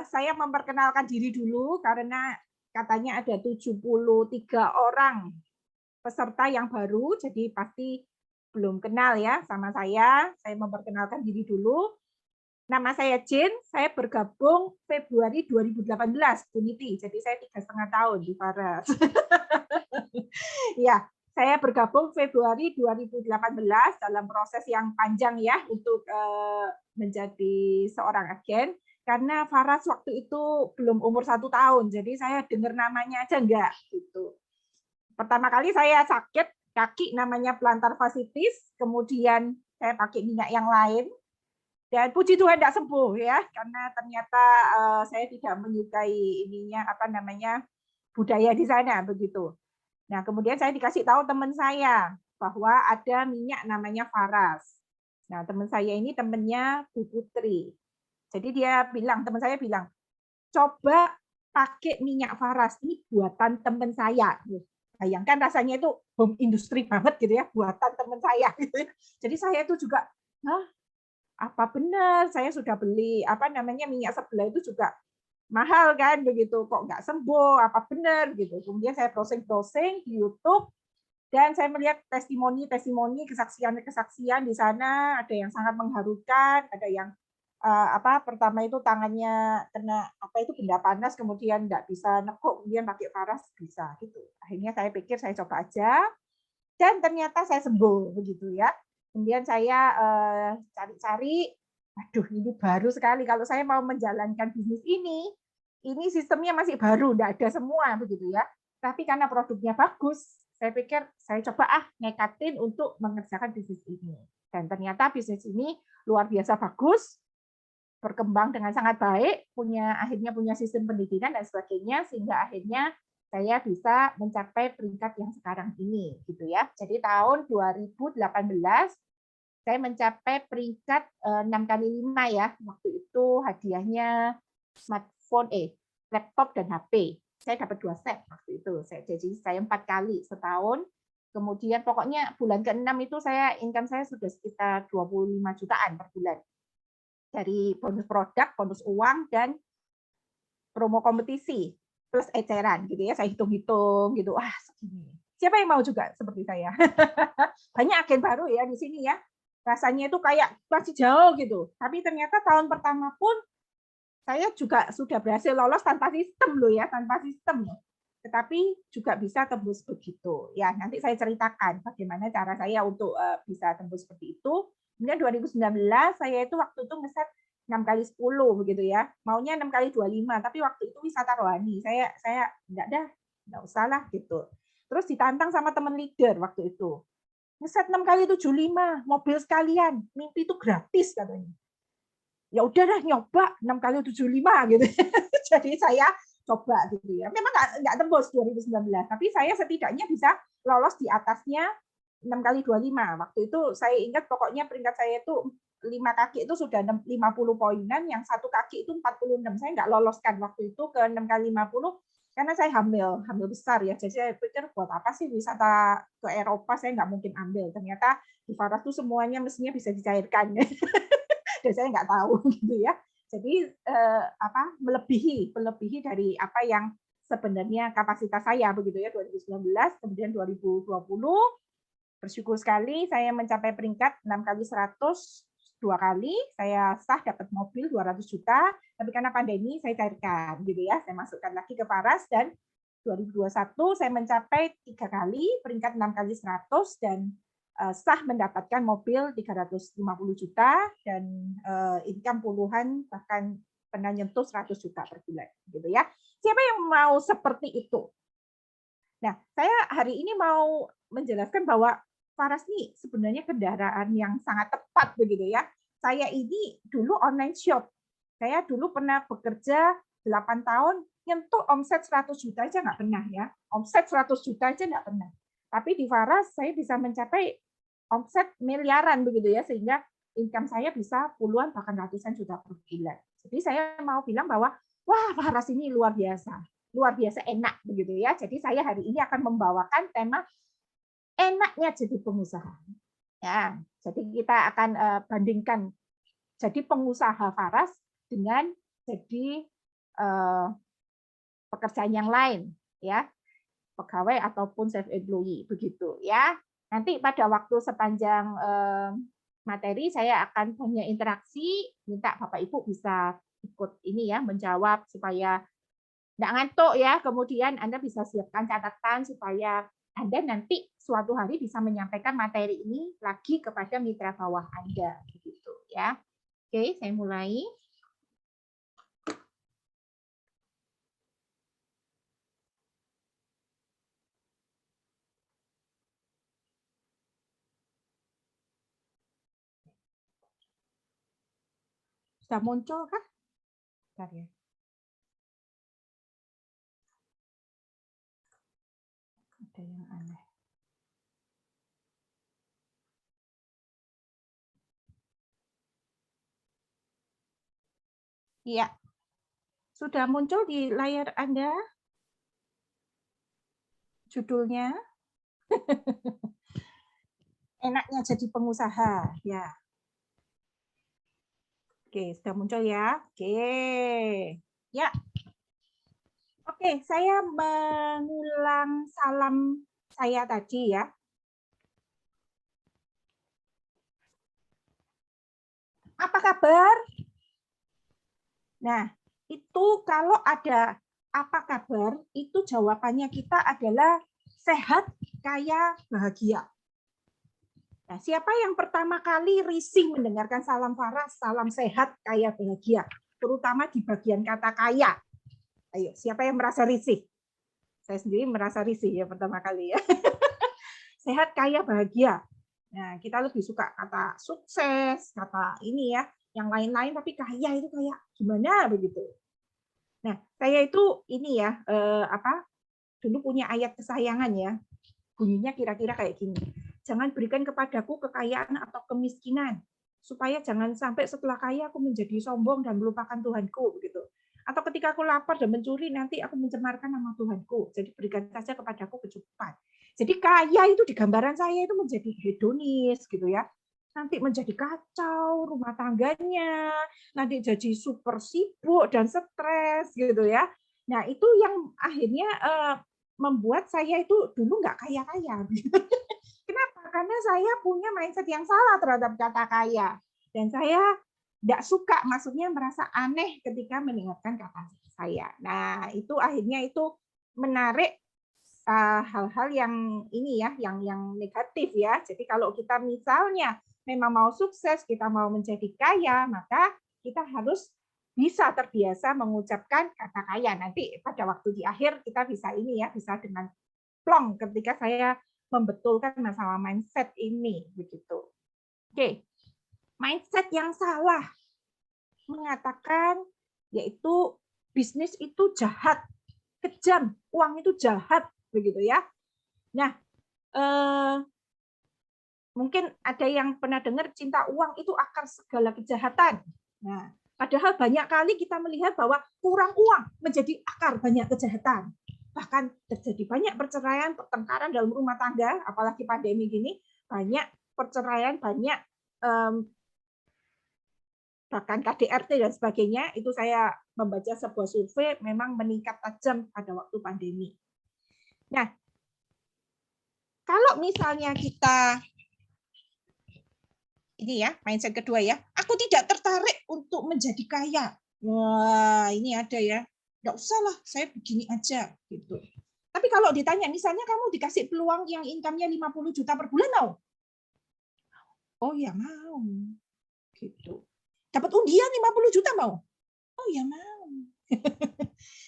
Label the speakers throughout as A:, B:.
A: Saya memperkenalkan diri dulu karena katanya ada 73 orang peserta yang baru, jadi pasti belum kenal ya sama saya. Saya memperkenalkan diri dulu. Nama saya Jin, saya bergabung Februari 2018 Unity, jadi saya 3,5 tahun di Faras. Ya, saya bergabung Februari 2018 dalam proses yang panjang ya untuk menjadi seorang agen. Karena Faras waktu itu belum umur 1 tahun, jadi saya dengar namanya aja enggak gitu. Pertama kali saya sakit kaki namanya plantar fasciitis, kemudian saya pakai minyak yang lain, dan puji Tuhan tidak sembuh ya, karena ternyata saya tidak menyukai ininya apa namanya budaya di sana begitu. Nah, kemudian saya dikasih tahu teman saya bahwa ada minyak namanya Faras. Nah, teman saya ini temannya Bu Putri. Jadi dia bilang, teman saya bilang, coba pakai minyak Faras, ini buatan teman saya. Bayangkan rasanya itu home industry banget gitu ya, buatan teman saya. Gitu. Jadi saya itu juga, hah, apa benar saya sudah beli apa namanya minyak sebelah itu juga mahal kan begitu, kok nggak sembuh, apa benar gitu. Kemudian saya browsing-browsing di YouTube dan saya melihat testimoni-testimoni, kesaksian-kesaksian di sana, ada yang sangat mengharukan, ada yang apa pertama itu tangannya kena apa itu benda panas kemudian nggak bisa nekuk, kemudian pakai paras bisa gitu. Akhirnya saya pikir saya coba aja dan ternyata saya sembuh begitu ya. Kemudian saya cari-cari, aduh ini baru sekali kalau saya mau menjalankan bisnis ini sistemnya masih baru, nggak ada semua begitu ya. Tapi karena produknya bagus, saya pikir saya coba nekatin untuk mengerjakan bisnis ini. Dan ternyata bisnis ini luar biasa bagus, berkembang dengan sangat baik, akhirnya punya sistem pendidikan dan sebagainya, sehingga akhirnya saya bisa mencapai peringkat yang sekarang ini gitu ya. Jadi tahun 2018 saya mencapai peringkat 6 kali 5 ya. Waktu itu hadiahnya smartphone, laptop dan HP. Saya dapat 2 set waktu itu. Jadi saya 4 kali setahun. Kemudian pokoknya bulan ke-6 itu income saya sudah sekitar 25 jutaan per bulan. Dari bonus produk, bonus uang, dan promo kompetisi plus eceran gitu ya. Saya hitung-hitung gitu. Wah, segini. Siapa yang mau juga seperti saya? Banyak agen baru ya di sini ya. Rasanya itu kayak masih jauh gitu. Tapi ternyata tahun pertama pun saya juga sudah berhasil lolos tanpa sistem loh ya, tanpa sistem. Tetapi juga bisa tembus begitu. Ya, nanti saya ceritakan bagaimana cara saya untuk bisa tembus seperti itu. Kemudian 2019 saya itu waktu itu ngeset 6 kali 10 begitu ya. Maunya 6 kali 25, tapi waktu itu wisata rohani. Saya enggak usah lah gitu. Terus ditantang sama teman leader waktu itu. Ngeset 6 kali 75, mobil sekalian, mimpi itu gratis katanya. Ya udah dah nyoba 6 kali 75 gitu. Jadi saya coba gitu ya. Memang enggak tembus 2019, tapi saya setidaknya bisa lolos di atasnya 6 kali 25. Waktu itu saya ingat pokoknya peringkat saya itu 5 kaki itu sudah 50 poinan, yang 1 kaki itu 46. Saya nggak loloskan waktu itu ke 6 kali 50 karena saya hamil besar ya. Jadi saya pikir buat apa sih wisata ke Eropa, saya nggak mungkin ambil. Ternyata di Faras tuh semuanya mestinya bisa dicairkan. Dan saya nggak tahu gitu ya. Jadi melebihi dari apa yang sebenarnya kapasitas saya begitu ya 2019, kemudian 2020 bersyukur sekali saya mencapai peringkat 6 kali 100 2 kali, saya sah dapat mobil 200 juta, tapi karena pandemi saya cairkan gitu ya. Saya masukkan lagi ke Faras dan 2021 saya mencapai 3 kali peringkat 6 kali 100 dan sah mendapatkan mobil 350 juta dan income puluhan bahkan pernah nyentuh 100 juta per bulan gitu ya. Siapa yang mau seperti itu? Nah, saya hari ini mau menjelaskan bahwa Faras ini sebenarnya kendaraan yang sangat tepat begitu ya. Saya ini dulu online shop. Saya dulu pernah bekerja 8 tahun, nyentuh omset 100 juta aja nggak pernah ya. Omset 100 juta aja nggak pernah. Tapi di Faras saya bisa mencapai omset miliaran begitu ya, sehingga income saya bisa puluhan bahkan ratusan juta per bulan. Jadi saya mau bilang bahwa wah Faras ini luar biasa enak begitu ya. Jadi saya hari ini akan membawakan tema enaknya jadi pengusaha. Ya, jadi kita akan bandingkan jadi pengusaha Faras dengan jadi pekerjaan yang lain, ya, pegawai ataupun self employee, begitu ya. Nanti pada waktu sepanjang materi saya akan punya interaksi, minta Bapak Ibu bisa ikut ini ya, menjawab supaya nggak ngantuk ya. Kemudian Anda bisa siapkan catatan supaya Anda nanti suatu hari bisa menyampaikan materi ini lagi kepada mitra bawah Anda, begitu ya. Oke, saya mulai. Sudah muncul kan? Bentar ya. Ada yang aneh. Iya. Sudah muncul di layar Anda judulnya. Enaknya jadi pengusaha, ya. Oke, sudah muncul ya. Oke. Ya. Oke, saya mengulang salam saya tadi ya. Apa kabar? Nah, itu kalau ada apa kabar, itu jawabannya kita adalah sehat, kaya, bahagia. Nah, siapa yang pertama kali risih mendengarkan salam Farah, salam sehat, kaya, bahagia? Terutama di bagian kata kaya. Ayo, siapa yang merasa risih? Saya sendiri merasa risih ya pertama kali ya. Sehat, kaya, bahagia. Nah, kita lebih suka kata sukses, kata ini ya, yang lain-lain, tapi kaya itu kayak gimana begitu. Nah, saya itu ini ya, dulu punya ayat kesayangan ya, bunyinya kira-kira kayak gini. Jangan berikan kepadaku kekayaan atau kemiskinan, supaya jangan sampai setelah kaya aku menjadi sombong dan melupakan Tuhanku begitu. Atau ketika aku lapar dan mencuri, nanti aku mencemarkan nama Tuhanku. Jadi berikan saja kepadaku kecukupan. Jadi kaya itu di gambaran saya itu menjadi hedonis gitu ya. Nanti menjadi kacau rumah tangganya, nanti jadi super sibuk dan stres gitu ya. Nah itu yang akhirnya membuat saya itu dulu nggak kaya-kaya. Kenapa? Karena saya punya mindset yang salah terhadap kata kaya. Dan saya tidak suka, maksudnya merasa aneh ketika mendengarkan kata saya. Nah, itu akhirnya itu menarik hal-hal yang ini ya, yang negatif ya. Jadi kalau kita misalnya memang mau sukses, kita mau menjadi kaya, maka kita harus bisa terbiasa mengucapkan kata kaya. Nanti pada waktu di akhir kita bisa ini ya, bisa dengan plong ketika saya membetulkan masalah mindset ini begitu. Oke. Mindset yang salah mengatakan yaitu bisnis itu jahat, kejam, uang itu jahat begitu ya. Nah, mungkin ada yang pernah dengar cinta uang itu akar segala kejahatan. Nah, padahal banyak kali kita melihat bahwa kurang uang menjadi akar banyak kejahatan. Bahkan terjadi banyak perceraian, pertengkaran dalam rumah tangga, apalagi pandemi gini, banyak perceraian, banyak bahkan KDRT dan sebagainya. Itu saya membaca sebuah survei memang meningkat tajam pada waktu pandemi. Nah, kalau misalnya kita ini ya, mindset kedua ya, aku tidak tertarik untuk menjadi kaya. Wah, ini ada ya. Nggak usah lah, saya begini aja gitu. Tapi kalau ditanya, misalnya kamu dikasih peluang yang income-nya 50 juta per bulan, mau? Oh ya mau. Gitu. Dapat undian 50 juta mau? Oh ya mau.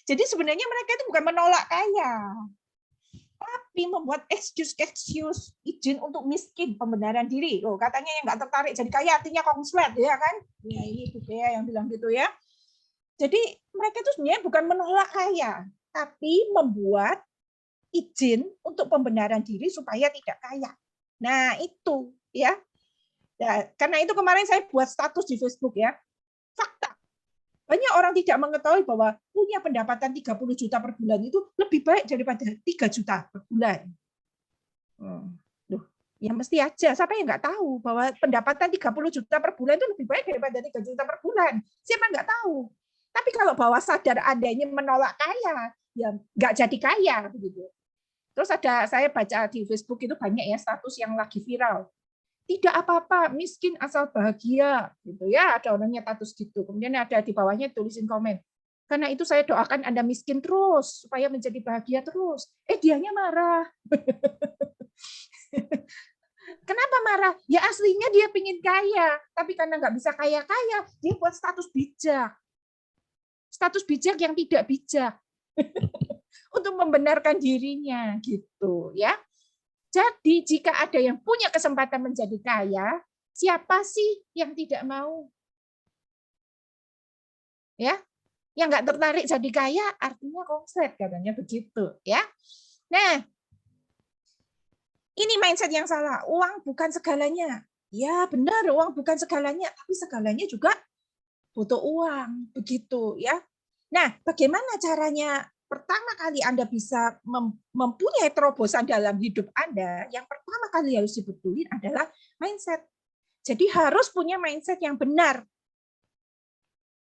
A: Jadi sebenarnya mereka itu bukan menolak kaya, tapi membuat excuse izin untuk miskin, pembenaran diri. Oh, katanya yang nggak tertarik jadi kaya artinya konslet ya kan? Ya ini budaya yang bilang gitu ya. Jadi mereka itu sebenarnya bukan menolak kaya, tapi membuat izin untuk pembenaran diri supaya tidak kaya. Nah itu ya. Ya, karena itu kemarin saya buat status di Facebook ya. Fakta. Banyak orang tidak mengetahui bahwa punya pendapatan 30 juta per bulan itu lebih baik daripada 3 juta per bulan. Loh, ya mesti aja. Siapa yang nggak tahu bahwa pendapatan 30 juta per bulan itu lebih baik daripada 3 juta per bulan? Siapa nggak tahu? Tapi kalau bawah sadar Anda ini menolak kaya, ya nggak jadi kaya begitu. Terus saya baca di Facebook itu banyak ya status yang lagi viral. Tidak apa-apa, miskin asal bahagia, gitu ya. Ada orangnya status gitu. Kemudian ada di bawahnya tulisin komen. Karena itu saya doakan Anda miskin terus supaya menjadi bahagia terus. Dianya marah. Kenapa marah? Ya aslinya dia pingin kaya, tapi karena nggak bisa kaya-kaya, dia buat status bijak. Status bijak yang tidak bijak. Untuk membenarkan dirinya gitu ya. Jadi jika ada yang punya kesempatan menjadi kaya, siapa sih yang tidak mau? Ya, yang nggak tertarik jadi kaya artinya konslet katanya begitu ya. Nah, ini mindset yang salah. Uang bukan segalanya. Ya benar, uang bukan segalanya, tapi segalanya juga butuh uang begitu ya. Nah, bagaimana caranya? Pertama kali Anda bisa mempunyai terobosan dalam hidup Anda, yang pertama kali harus dibetulin adalah mindset. Jadi harus punya mindset yang benar.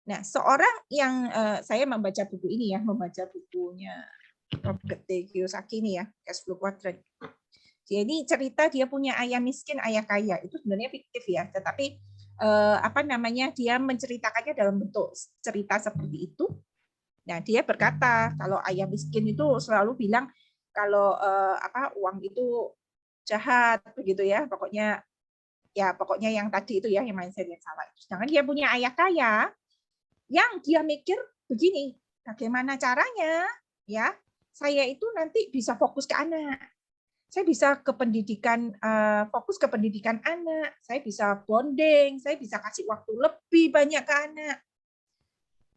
A: Nah, seorang yang saya membaca buku ini ya, membaca bukunya Robert T. Kiyosaki ini ya, Cash Flow Quadrant. Jadi cerita dia punya ayah miskin, ayah kaya. Itu sebenarnya fiktif ya, tetapi apa namanya? Dia menceritakannya dalam bentuk cerita seperti itu. Nah, dia berkata kalau ayah miskin itu selalu bilang kalau uang itu jahat begitu ya, pokoknya yang tadi itu ya, yang mindset yang salah. Sedangkan dia punya ayah kaya yang dia mikir begini, bagaimana caranya ya saya itu nanti bisa fokus ke anak. Saya bisa ke pendidikan, fokus ke pendidikan anak, saya bisa bonding, saya bisa kasih waktu lebih banyak ke anak.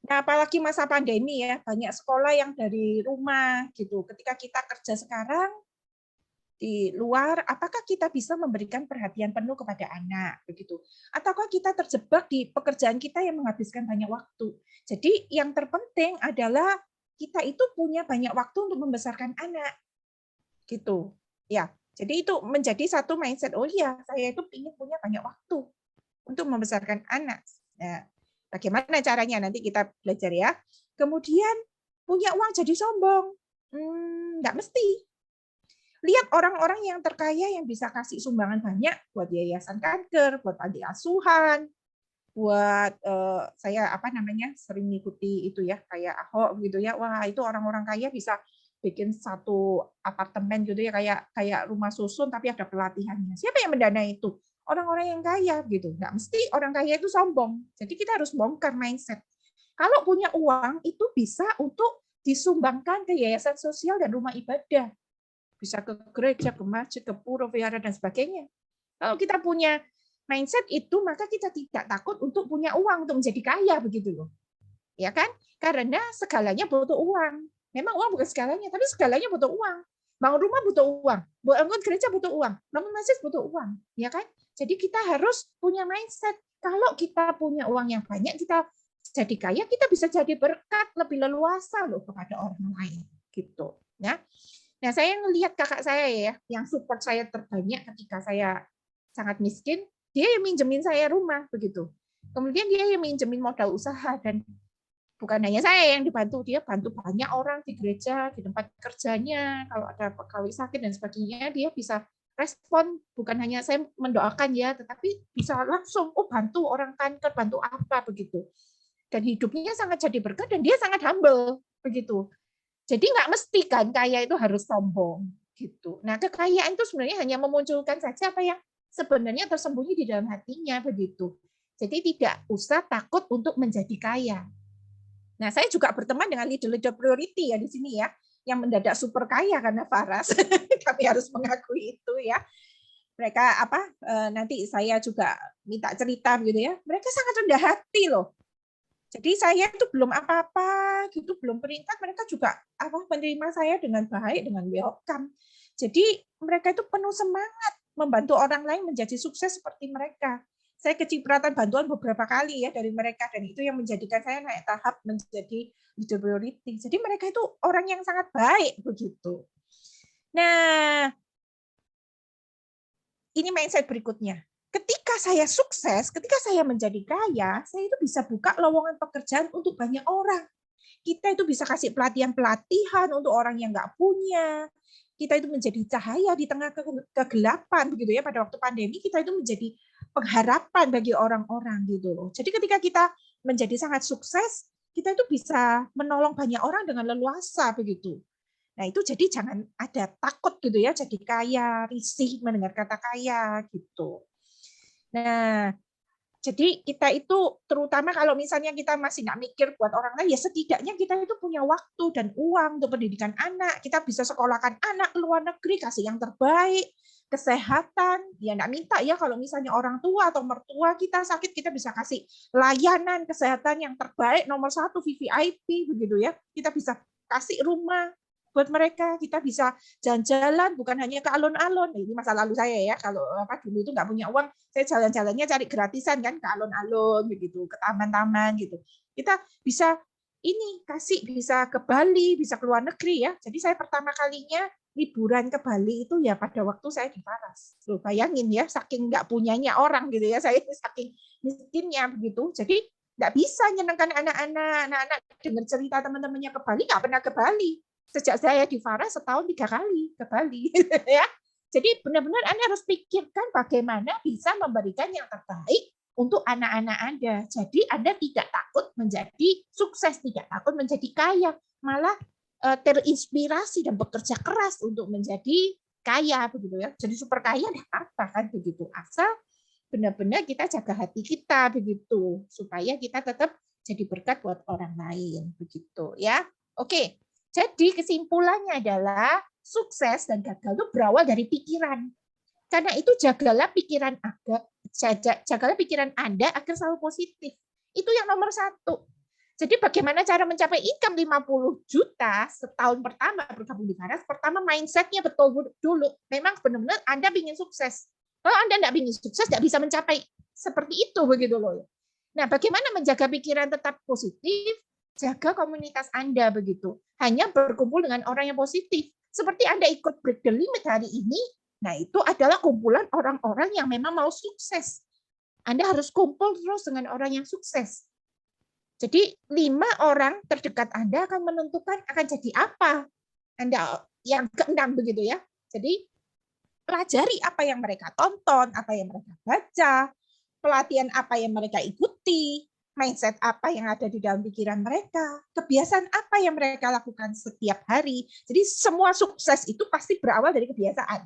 A: Nah, apalagi masa pandemi ya, banyak sekolah yang dari rumah gitu. Ketika kita kerja sekarang di luar, apakah kita bisa memberikan perhatian penuh kepada anak begitu? Ataukah kita terjebak di pekerjaan kita yang menghabiskan banyak waktu? Jadi yang terpenting adalah kita itu punya banyak waktu untuk membesarkan anak. Gitu. Ya. Jadi itu menjadi satu mindset, oh iya, saya itu ingin punya banyak waktu untuk membesarkan anak. Nah, bagaimana caranya nanti kita belajar ya. Kemudian punya uang jadi sombong. Nggak mesti. Lihat orang-orang yang terkaya yang bisa kasih sumbangan banyak buat yayasan kanker, buat panti asuhan, buat saya sering mengikuti itu ya, kayak Ahok gitu ya. Wah, itu orang-orang kaya bisa bikin satu apartemen gitu ya, kayak rumah susun tapi ada pelatihannya. Siapa yang mendanai itu? Orang-orang yang kaya gitu. Nggak mesti orang kaya itu sombong. Jadi kita harus bongkar mindset. Kalau punya uang itu bisa untuk disumbangkan ke yayasan sosial dan rumah ibadah. Bisa ke gereja, ke masjid, ke pura, vihara, dan sebagainya. Kalau kita punya mindset itu, maka kita tidak takut untuk punya uang, untuk menjadi kaya, begitu loh. Ya kan? Karena segalanya butuh uang. Memang uang bukan segalanya, tapi segalanya butuh uang. Bangun rumah butuh uang, bangun gereja butuh uang, bangun masjid butuh uang, ya kan? Jadi kita harus punya mindset. Kalau kita punya uang yang banyak, kita jadi kaya, kita bisa jadi berkat lebih leluasa loh kepada orang lain, gitu. Ya. Nah, saya melihat kakak saya ya, yang support saya terbanyak ketika saya sangat miskin, dia yang minjemin saya rumah begitu. Kemudian dia yang minjemin modal usaha, dan bukan hanya saya yang dibantu, dia bantu banyak orang di gereja, di tempat kerjanya, kalau ada pegawai sakit dan sebagainya, dia bisa respon, bukan hanya saya mendoakan ya, tetapi bisa langsung, bantu orang kanker, bantu apa begitu. Dan hidupnya sangat jadi berkat, dan dia sangat humble begitu. Jadi nggak mesti kan kaya itu harus sombong gitu. Nah, kekayaan itu sebenarnya hanya memunculkan saja apa yang sebenarnya tersembunyi di dalam hatinya begitu. Jadi tidak usah takut untuk menjadi kaya. Nah, saya juga berteman dengan leader-leader priority ya di sini ya, yang mendadak super kaya karena Faras. Kami harus mengakui itu ya. Mereka nanti saya juga minta cerita gitu ya. Mereka sangat rendah hati loh. Jadi saya itu belum apa-apa gitu, belum peringkat, mereka juga menerima saya dengan baik, dengan welcome. Jadi mereka itu penuh semangat membantu orang lain menjadi sukses seperti mereka. Saya kecipratan bantuan beberapa kali ya dari mereka, dan itu yang menjadikan saya naik tahap menjadi leader priority. Jadi mereka itu orang yang sangat baik begitu. Nah, ini mindset berikutnya. ketika saya sukses, ketika saya menjadi kaya, saya itu bisa buka lowongan pekerjaan untuk banyak orang. Kita itu bisa kasih pelatihan-pelatihan untuk orang yang nggak punya. Kita itu menjadi cahaya di tengah kegelapan, begitu ya. Pada waktu pandemi kita itu menjadi pengharapan bagi orang-orang gitu loh. Jadi ketika kita menjadi sangat sukses, kita itu bisa menolong banyak orang dengan leluasa begitu. Nah itu jadi jangan ada takut gitu ya, jadi kaya, risih mendengar kata kaya gitu. Nah, jadi kita itu terutama kalau misalnya kita masih nggak mikir buat orang lain, ya setidaknya kita itu punya waktu dan uang untuk pendidikan anak. Kita bisa sekolahkan anak ke luar negeri, kasih yang terbaik, kesehatan. Ya nggak minta ya kalau misalnya orang tua atau mertua kita sakit, kita bisa kasih layanan kesehatan yang terbaik, nomor 1 VVIP begitu ya. Kita bisa kasih rumah buat mereka, kita bisa jalan-jalan bukan hanya ke alun-alun. Ini masa lalu saya ya, kalau dulu itu nggak punya uang, saya jalan-jalannya cari gratisan kan ke alun-alun begitu, ke taman-taman gitu. Kita bisa ini kasih, bisa ke Bali, bisa ke luar negeri ya. Jadi saya pertama kalinya liburan ke Bali itu ya pada waktu saya di Paras. Loh, bayangin ya, saking nggak punyanya orang gitu ya, saya saking miskinnya begitu. Jadi nggak bisa nyenengkan anak-anak dengar cerita teman-temannya ke Bali, nggak pernah ke Bali. Sejak saya di Faras setahun 3 kali ke Bali ya. Jadi benar-benar Anda harus pikirkan bagaimana bisa memberikan yang terbaik untuk anak-anak Anda. Jadi Anda tidak takut menjadi sukses, tidak takut menjadi kaya, malah terinspirasi dan bekerja keras untuk menjadi kaya begitu ya. Jadi super kaya enggak apa kan begitu. Asal benar-benar kita jaga hati kita begitu supaya kita tetap jadi berkat buat orang lain begitu ya. Oke. Jadi kesimpulannya adalah sukses dan gagal itu berawal dari pikiran. Karena itu jagalah pikiran Anda agar selalu positif. Itu yang nomor 1. Jadi bagaimana cara mencapai income 50 juta setahun pertama bergabung di Faras? Pertama mindsetnya betul dulu. Memang benar-benar Anda ingin sukses. Kalau Anda tidak ingin sukses, tidak bisa mencapai seperti itu begitu loh. Nah, bagaimana menjaga pikiran tetap positif? Jaga komunitas Anda begitu. Hanya berkumpul dengan orang yang positif. Seperti Anda ikut Break the Limit hari ini, nah itu adalah kumpulan orang-orang yang memang mau sukses. Anda harus kumpul terus dengan orang yang sukses. Jadi 5 orang terdekat Anda akan menentukan akan jadi apa. Anda yang ke-6 begitu ya. Jadi pelajari apa yang mereka tonton, apa yang mereka baca, pelatihan apa yang mereka ikuti, mindset apa yang ada di dalam pikiran mereka, kebiasaan apa yang mereka lakukan setiap hari. Jadi semua sukses itu pasti berawal dari kebiasaan.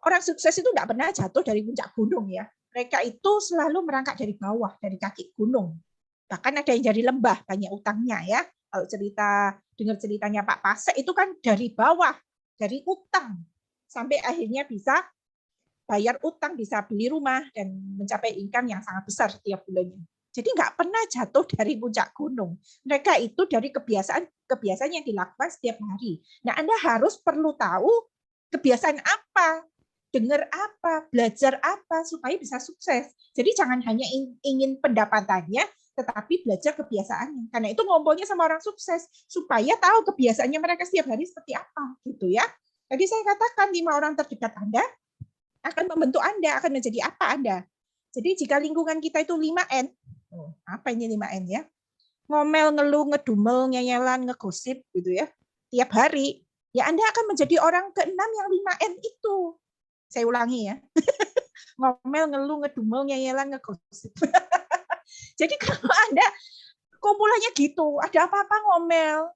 A: Orang sukses itu tidak pernah jatuh dari puncak gunung ya. Mereka itu selalu merangkak dari bawah, dari kaki gunung. Bahkan ada yang jadi lembah, banyak utangnya ya. Kalau dengar ceritanya Pak Pasek itu kan dari bawah, dari utang. Sampai akhirnya bisa bayar utang, bisa beli rumah, dan mencapai income yang sangat besar setiap bulannya. Jadi nggak pernah jatuh dari puncak gunung. Mereka itu dari kebiasaan yang dilakukan setiap hari. Nah, Anda harus perlu tahu kebiasaan apa, dengar apa, belajar apa supaya bisa sukses. Jadi jangan hanya ingin pendapatannya, tetapi belajar kebiasaannya. Karena itu ngumpulnya sama orang sukses supaya tahu kebiasaannya mereka setiap hari seperti apa, gitu ya. Jadi saya katakan 5 orang terdekat Anda akan membentuk Anda, akan menjadi apa Anda. Jadi jika lingkungan kita itu 5N, apa ini 5N ya? Ngomel, ngeluh, ngedumel, nyeyelan, ngegosip gitu ya. Tiap hari, ya Anda akan menjadi orang ke-6 yang 5N itu. Saya ulangi ya. Ngomel, ngeluh, ngedumel, nyeyelan, ngegosip. Jadi kalau Anda kumpulannya gitu, ada apa-apa ngomel.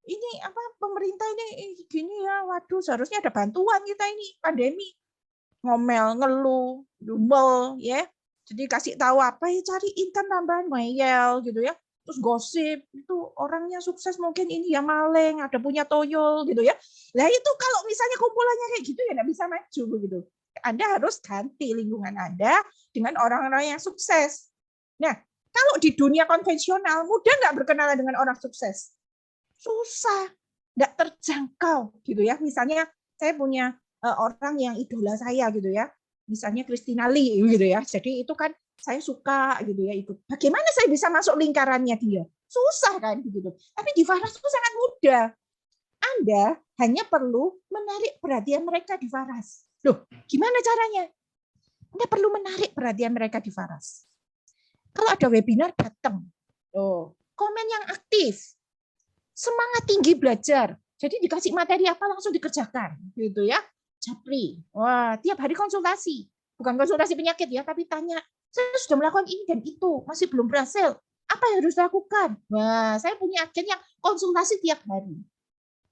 A: Ini apa pemerintah ini gini ya, waduh seharusnya ada bantuan kita ini pandemi. Ngomel, ngeluh, dumel ya. Jadi kasih tahu apa ya, cari income tambahan, ngeyel gitu ya. Terus gosip, itu orangnya sukses mungkin ini ya maling, ada punya toyol gitu ya. Nah itu kalau misalnya kumpulannya kayak gitu ya nggak bisa maju begitu. Anda harus ganti lingkungan Anda dengan orang-orang yang sukses. Nah, kalau di dunia konvensional, mudah nggak berkenalan dengan orang sukses? Susah, nggak terjangkau gitu ya. Misalnya saya punya orang yang idola saya gitu ya, misalnya Christina Lee gitu ya. Jadi itu kan saya suka gitu ya ikut. Bagaimana saya bisa masuk lingkarannya dia? Susah kan gitu. Tapi di Faras itu sangat mudah. Anda hanya perlu menarik perhatian mereka di Faras. Loh, gimana caranya?
B: Anda perlu menarik perhatian mereka di Faras. Kalau ada webinar, datang. Komen yang aktif. Semangat tinggi belajar. Jadi dikasih materi apa langsung dikerjakan, gitu ya. Japri. Wah, tiap hari konsultasi. Bukan konsultasi penyakit ya, tapi tanya, saya sudah melakukan ini dan itu, masih belum berhasil. Apa yang harus dilakukan? Wah, saya punya agen yang konsultasi tiap hari.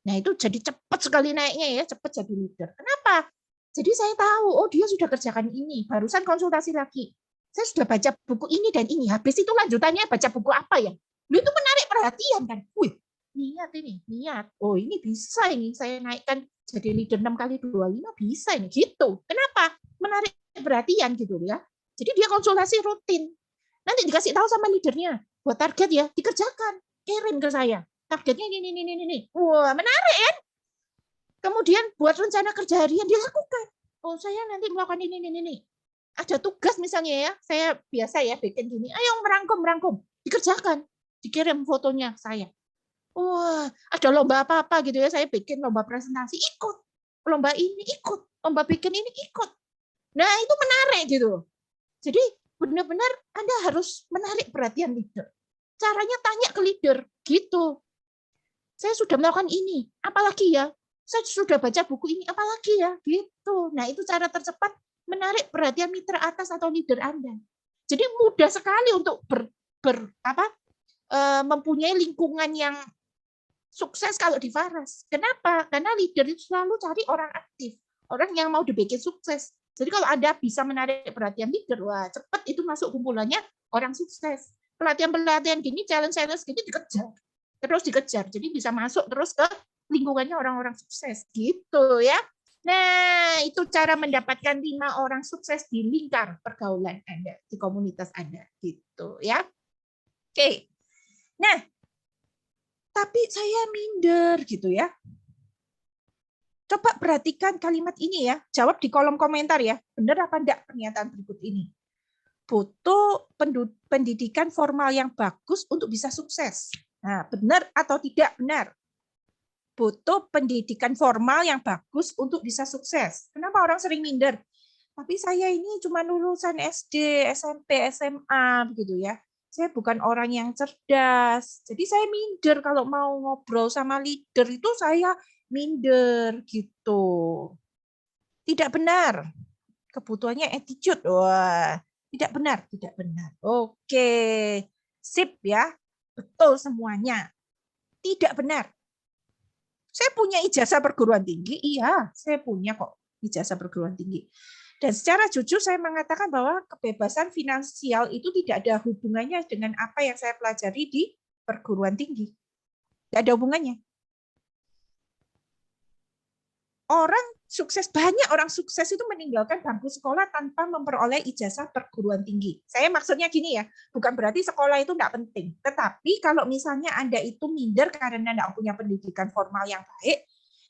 B: Nah, itu jadi cepat sekali naiknya ya, cepat jadi leader. Kenapa? Jadi saya tahu, oh dia sudah kerjakan ini, barusan konsultasi lagi. Saya sudah baca buku ini dan ini. Habis itu lanjutannya baca buku apa ya? Itu menarik perhatian kan. Wih, niat ini, niat. Oh, ini bisa ini saya naikkan jadi leader 6 kali 25 bisa ini gitu. Kenapa? Menarik perhatian gitu ya. Jadi dia konsultasi rutin. Nanti dikasih tahu sama leadernya, buat target ya, dikerjakan, kirim ke saya. Targetnya ini. Wah, menarik kan? Kemudian buat rencana kerja harian dilakukan. Oh, saya nanti melakukan ini. Ada tugas misalnya ya, saya biasa ya bikin gini, ayo merangkum, dikerjakan, dikirim fotonya saya. Wah, ada lomba apa-apa gitu ya, saya bikin lomba presentasi, ikut. Lomba ini ikut, lomba bikin ini ikut. Nah, itu menarik gitu. Jadi benar-benar Anda harus menarik perhatian leader. Caranya tanya ke leader, gitu. Saya sudah melakukan ini, apalagi ya? Saya sudah baca buku ini, apalagi ya? Gitu. Nah, itu cara tercepat menarik perhatian mitra atas atau leader Anda. Jadi mudah sekali untuk mempunyai lingkungan yang sukses kalau di Faras. Kenapa? Karena leader itu selalu cari orang aktif, orang yang mau dibikin sukses. Jadi kalau Anda bisa menarik perhatian leader, wah cepat itu masuk kumpulannya orang sukses. Pelatihan-pelatihan gini, challenge-challenge gini terus dikejar. Jadi bisa masuk terus ke lingkungannya orang-orang sukses gitu ya. Nah, itu cara mendapatkan 5 orang sukses di lingkar pergaulan Anda, di komunitas Anda gitu ya. Oke. Nah, tapi saya minder gitu ya. Coba perhatikan kalimat ini ya, jawab di kolom komentar ya. Benar apa enggak pernyataan berikut ini? Butuh pendidikan formal yang bagus untuk bisa sukses. Nah, benar atau tidak benar? Butuh pendidikan formal yang bagus untuk bisa sukses. Kenapa orang sering minder? Tapi saya ini cuma lulusan SD, SMP, SMA begitu ya. Saya bukan orang yang cerdas. Jadi saya minder kalau mau ngobrol sama leader itu saya minder gitu. Tidak benar. Kebutuhannya attitude. Wah, tidak benar, tidak benar. Oke. Sip ya. Betul semuanya. Tidak benar. Saya punya ijazah perguruan tinggi, iya, saya punya kok ijazah perguruan tinggi. Dan secara jujur saya mengatakan bahwa kebebasan finansial itu tidak ada hubungannya dengan apa yang saya pelajari di perguruan tinggi. Tidak ada hubungannya. Banyak orang sukses itu meninggalkan bangku sekolah tanpa memperoleh ijazah perguruan tinggi. Saya maksudnya gini ya, bukan berarti sekolah itu tidak penting. Tetapi kalau misalnya Anda itu minder karena tidak punya pendidikan formal yang baik,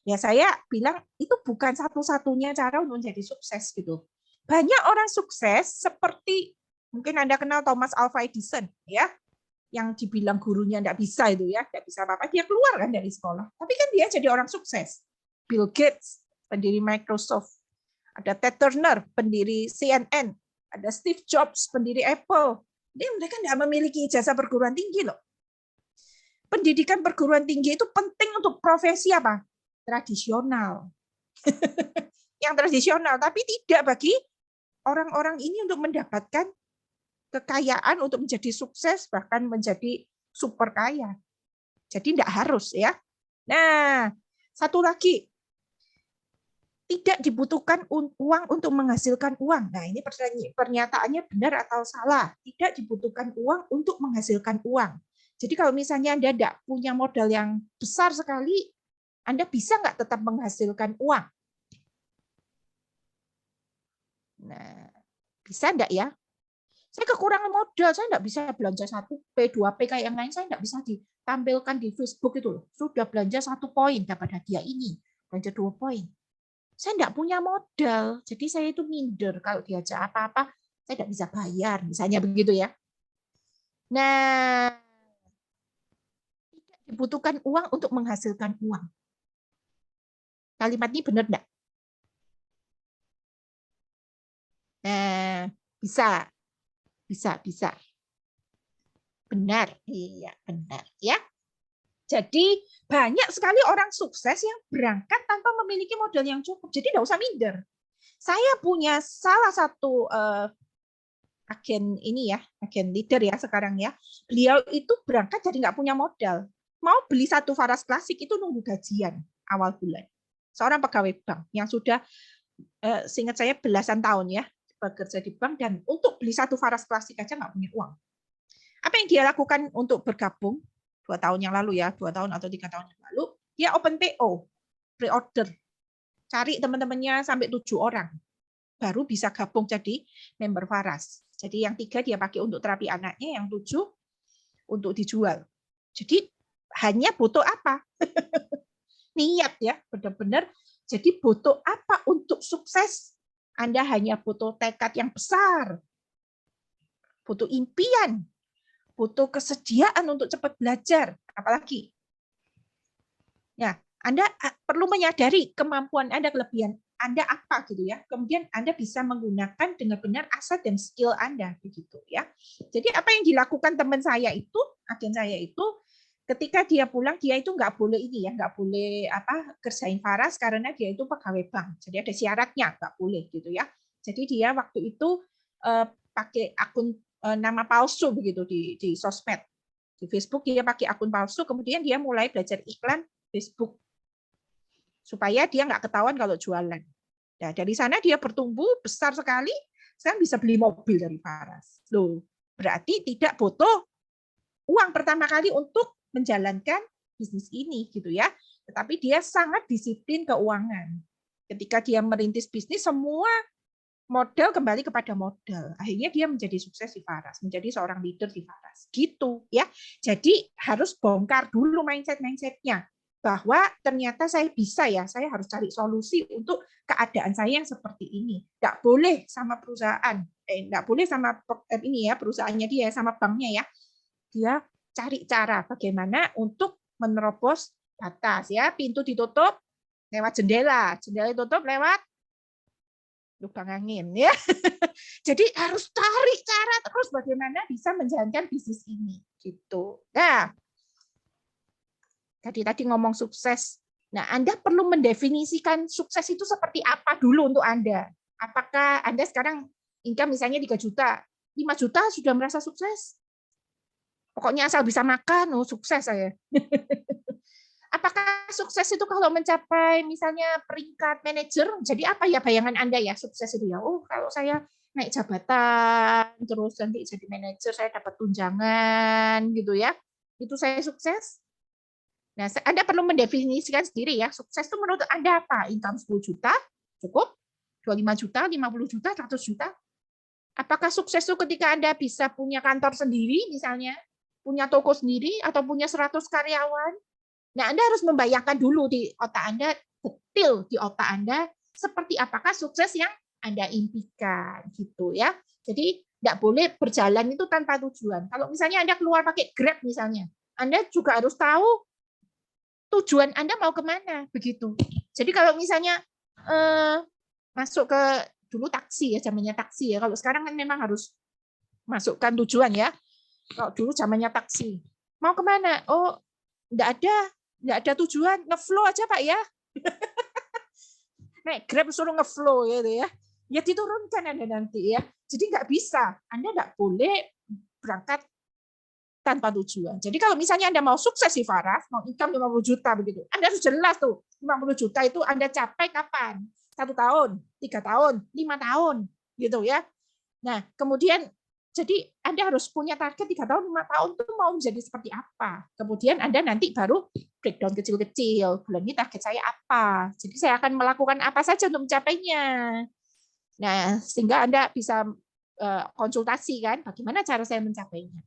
B: ya saya bilang itu bukan satu-satunya cara untuk menjadi sukses gitu. Banyak orang sukses seperti mungkin Anda kenal Thomas Alva Edison ya, yang dibilang gurunya tidak bisa itu ya, tidak bisa apa-apa, dia keluar kan dari sekolah. Tapi kan dia jadi orang sukses. Bill Gates, pendiri Microsoft, ada Ted Turner, pendiri CNN, ada Steve Jobs, pendiri Apple. Ini mereka tidak memiliki ijazah perguruan tinggi loh. Pendidikan perguruan tinggi itu penting untuk profesi apa? Tradisional. Yang tradisional, tapi tidak bagi orang-orang ini untuk mendapatkan kekayaan, untuk menjadi sukses, bahkan menjadi super kaya. Jadi tidak harus ya. Nah, satu lagi. Tidak dibutuhkan uang untuk menghasilkan uang. Nah, ini pernyataannya benar atau salah. Tidak dibutuhkan uang untuk menghasilkan uang. Jadi kalau misalnya Anda tidak punya modal yang besar sekali, Anda bisa nggak tetap menghasilkan uang? Nah, bisa enggak ya? Saya kekurangan modal, saya enggak bisa belanja 1P, 2P kayak yang lain, saya enggak bisa ditampilkan di Facebook itu loh. Sudah belanja 1 poin dapat hadiah ini, belanja 2 poin. Saya enggak punya modal, jadi saya itu minder kalau diajak apa-apa, saya enggak bisa bayar, misalnya begitu ya. Nah, tidak dibutuhkan uang untuk menghasilkan uang. Kalimat ini benar enggak? Bisa. Benar, iya benar ya. Jadi banyak sekali orang sukses yang berangkat tanpa memiliki modal yang cukup. Jadi nggak usah minder. Saya punya salah satu agen ini ya, agen leader ya sekarang ya. Beliau itu berangkat jadi nggak punya modal. Mau beli satu Faras klasik itu nunggu gajian awal bulan. Seorang pegawai bank yang sudah seingat saya belasan tahun ya bekerja di bank, dan untuk beli satu Faras klasik aja nggak punya uang. Apa yang dia lakukan untuk bergabung 2 tahun yang lalu ya, 2 tahun atau 3 tahun yang lalu, dia open PO, pre-order. Cari teman-temannya sampai 7 orang. Baru bisa gabung jadi member Faras. Jadi yang 3 dia pakai untuk terapi anaknya, yang 7 untuk dijual. Jadi hanya butuh apa? Niat ya, benar-benar. Jadi butuh apa untuk sukses? Anda hanya butuh tekad yang besar. Butuh impian. Butuh kesediaan untuk cepat belajar, apalagi. Ya, Anda perlu menyadari kemampuan Anda, kelebihan Anda apa gitu ya. Kemudian Anda bisa menggunakan dengan benar aset dan skill Anda begitu ya. Jadi apa yang dilakukan teman saya itu, agen saya itu, ketika dia pulang dia itu nggak boleh ini ya, nggak boleh kerjain Faras karena dia itu pegawai bank. Jadi ada syaratnya, nggak boleh gitu ya. Jadi dia waktu itu pakai akun nama palsu begitu di sosmed, di Facebook dia pakai akun palsu, kemudian dia mulai belajar iklan Facebook supaya dia nggak ketahuan kalau jualan. Nah, dari sana dia bertumbuh besar sekali, sekarang bisa beli mobil dari Faras. Loh, berarti tidak butuh uang pertama kali untuk menjalankan bisnis ini gitu ya. Tetapi dia sangat disiplin keuangan. Ketika dia merintis bisnis, semua modal kembali kepada modal. Akhirnya dia menjadi sukses di Faras, menjadi seorang leader di Faras. Gitu ya. Jadi harus bongkar dulu mindset-mindsetnya bahwa ternyata saya bisa ya, saya harus cari solusi untuk keadaan saya yang seperti ini. Nggak boleh sama perusahaan, nggak boleh sama ini ya, perusahaannya dia sama banknya ya. Dia cari cara bagaimana untuk menerobos batas ya, pintu ditutup lewat jendela, jendela ditutup lewat lubang angin ya. Jadi harus cari cara terus bagaimana bisa menjalankan bisnis ini gitu. Nah, tadi ngomong sukses. Nah, Anda perlu mendefinisikan sukses itu seperti apa dulu untuk Anda. Apakah Anda sekarang income misalnya 3 juta, 5 juta sudah merasa sukses? Pokoknya asal bisa makan, oh sukses saya. Apakah sukses itu kalau mencapai misalnya peringkat manajer? Jadi apa ya bayangan Anda ya sukses itu ya? Oh, kalau saya naik jabatan, terus nanti jadi manajer, saya dapat tunjangan gitu ya. Itu saya sukses. Nah, Anda perlu mendefinisikan sendiri ya. Sukses itu menurut Anda apa? Income 10 juta? Cukup? 25 juta, 50 juta, 100 juta? Apakah sukses itu ketika Anda bisa punya kantor sendiri misalnya? Punya toko sendiri atau punya 100 karyawan? Nah, Anda harus membayangkan dulu di otak Anda, detail di otak Anda, seperti apakah sukses yang Anda impikan, gitu ya. Jadi, tidak boleh berjalan itu tanpa tujuan. Kalau misalnya Anda keluar pakai Grab misalnya, Anda juga harus tahu tujuan Anda mau kemana, begitu. Jadi kalau misalnya masuk ke dulu taksi ya, zamannya taksi ya. Kalau sekarang kan memang harus masukkan tujuan ya. Kalau dulu zamannya taksi, mau kemana? Oh, nggak ada tujuan, ngeflow aja Pak ya. Naik Grab suruh ngeflow gitu ya. Ya diturunkan Anda nanti ya. Jadi nggak bisa, Anda nggak boleh berangkat tanpa tujuan. Jadi kalau misalnya Anda mau sukses di Faras, mau income 50 juta begitu, Anda harus jelas tuh 50 juta itu Anda capai kapan? 1 tahun, 3 tahun, 5 tahun gitu ya. Nah, kemudian jadi Anda harus punya target 3 tahun, 5 tahun itu mau menjadi seperti apa. Kemudian Anda nanti baru breakdown kecil-kecil. Bulan ini target saya apa. Jadi saya akan melakukan apa saja untuk mencapainya. Nah, sehingga Anda bisa konsultasi kan, bagaimana cara saya mencapainya.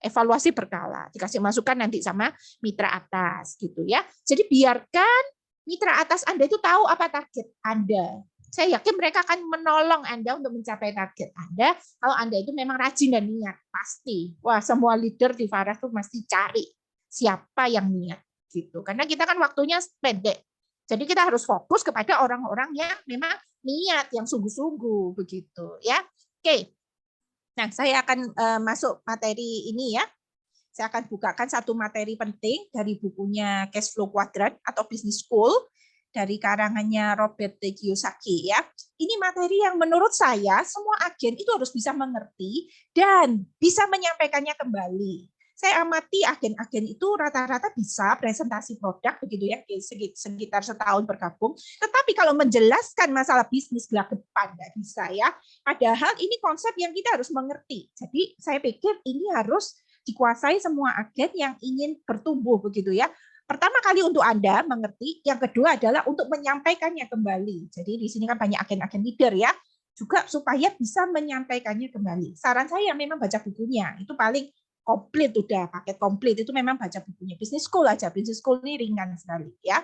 B: Evaluasi berkala, dikasih masukan nanti sama mitra atas gitu ya. Jadi biarkan mitra atas Anda itu tahu apa target Anda. Saya yakin mereka akan menolong Anda untuk mencapai target Anda kalau Anda itu memang rajin dan niat. Pasti. Wah, semua leader di Faras tuh mesti cari siapa yang niat gitu. Karena kita kan waktunya pendek. Jadi kita harus fokus kepada orang-orang yang memang niat yang sungguh-sungguh begitu ya. Oke. Nah, saya akan masuk materi ini ya. Saya akan bukakan satu materi penting dari bukunya Cash Flow Quadrant atau Business School dari karangannya Robert T. Kiyosaki ya. Ini materi yang menurut saya semua agen itu harus bisa mengerti dan bisa menyampaikannya kembali. Saya amati agen-agen itu rata-rata bisa presentasi produk begitu ya, sekitar setahun bergabung. Tetapi kalau menjelaskan masalah bisnis gelap depan nggak bisa ya. Padahal ini konsep yang kita harus mengerti. Jadi saya pikir ini harus dikuasai semua agen yang ingin bertumbuh begitu ya. Pertama kali untuk Anda mengerti, yang kedua adalah untuk menyampaikannya kembali. Jadi di sini kan banyak agen-agen leader ya, juga supaya bisa menyampaikannya kembali. Saran saya memang baca bukunya, itu paling komplit udah, paket komplit itu memang baca bukunya. Business School aja, Business School ini ringan sekali ya.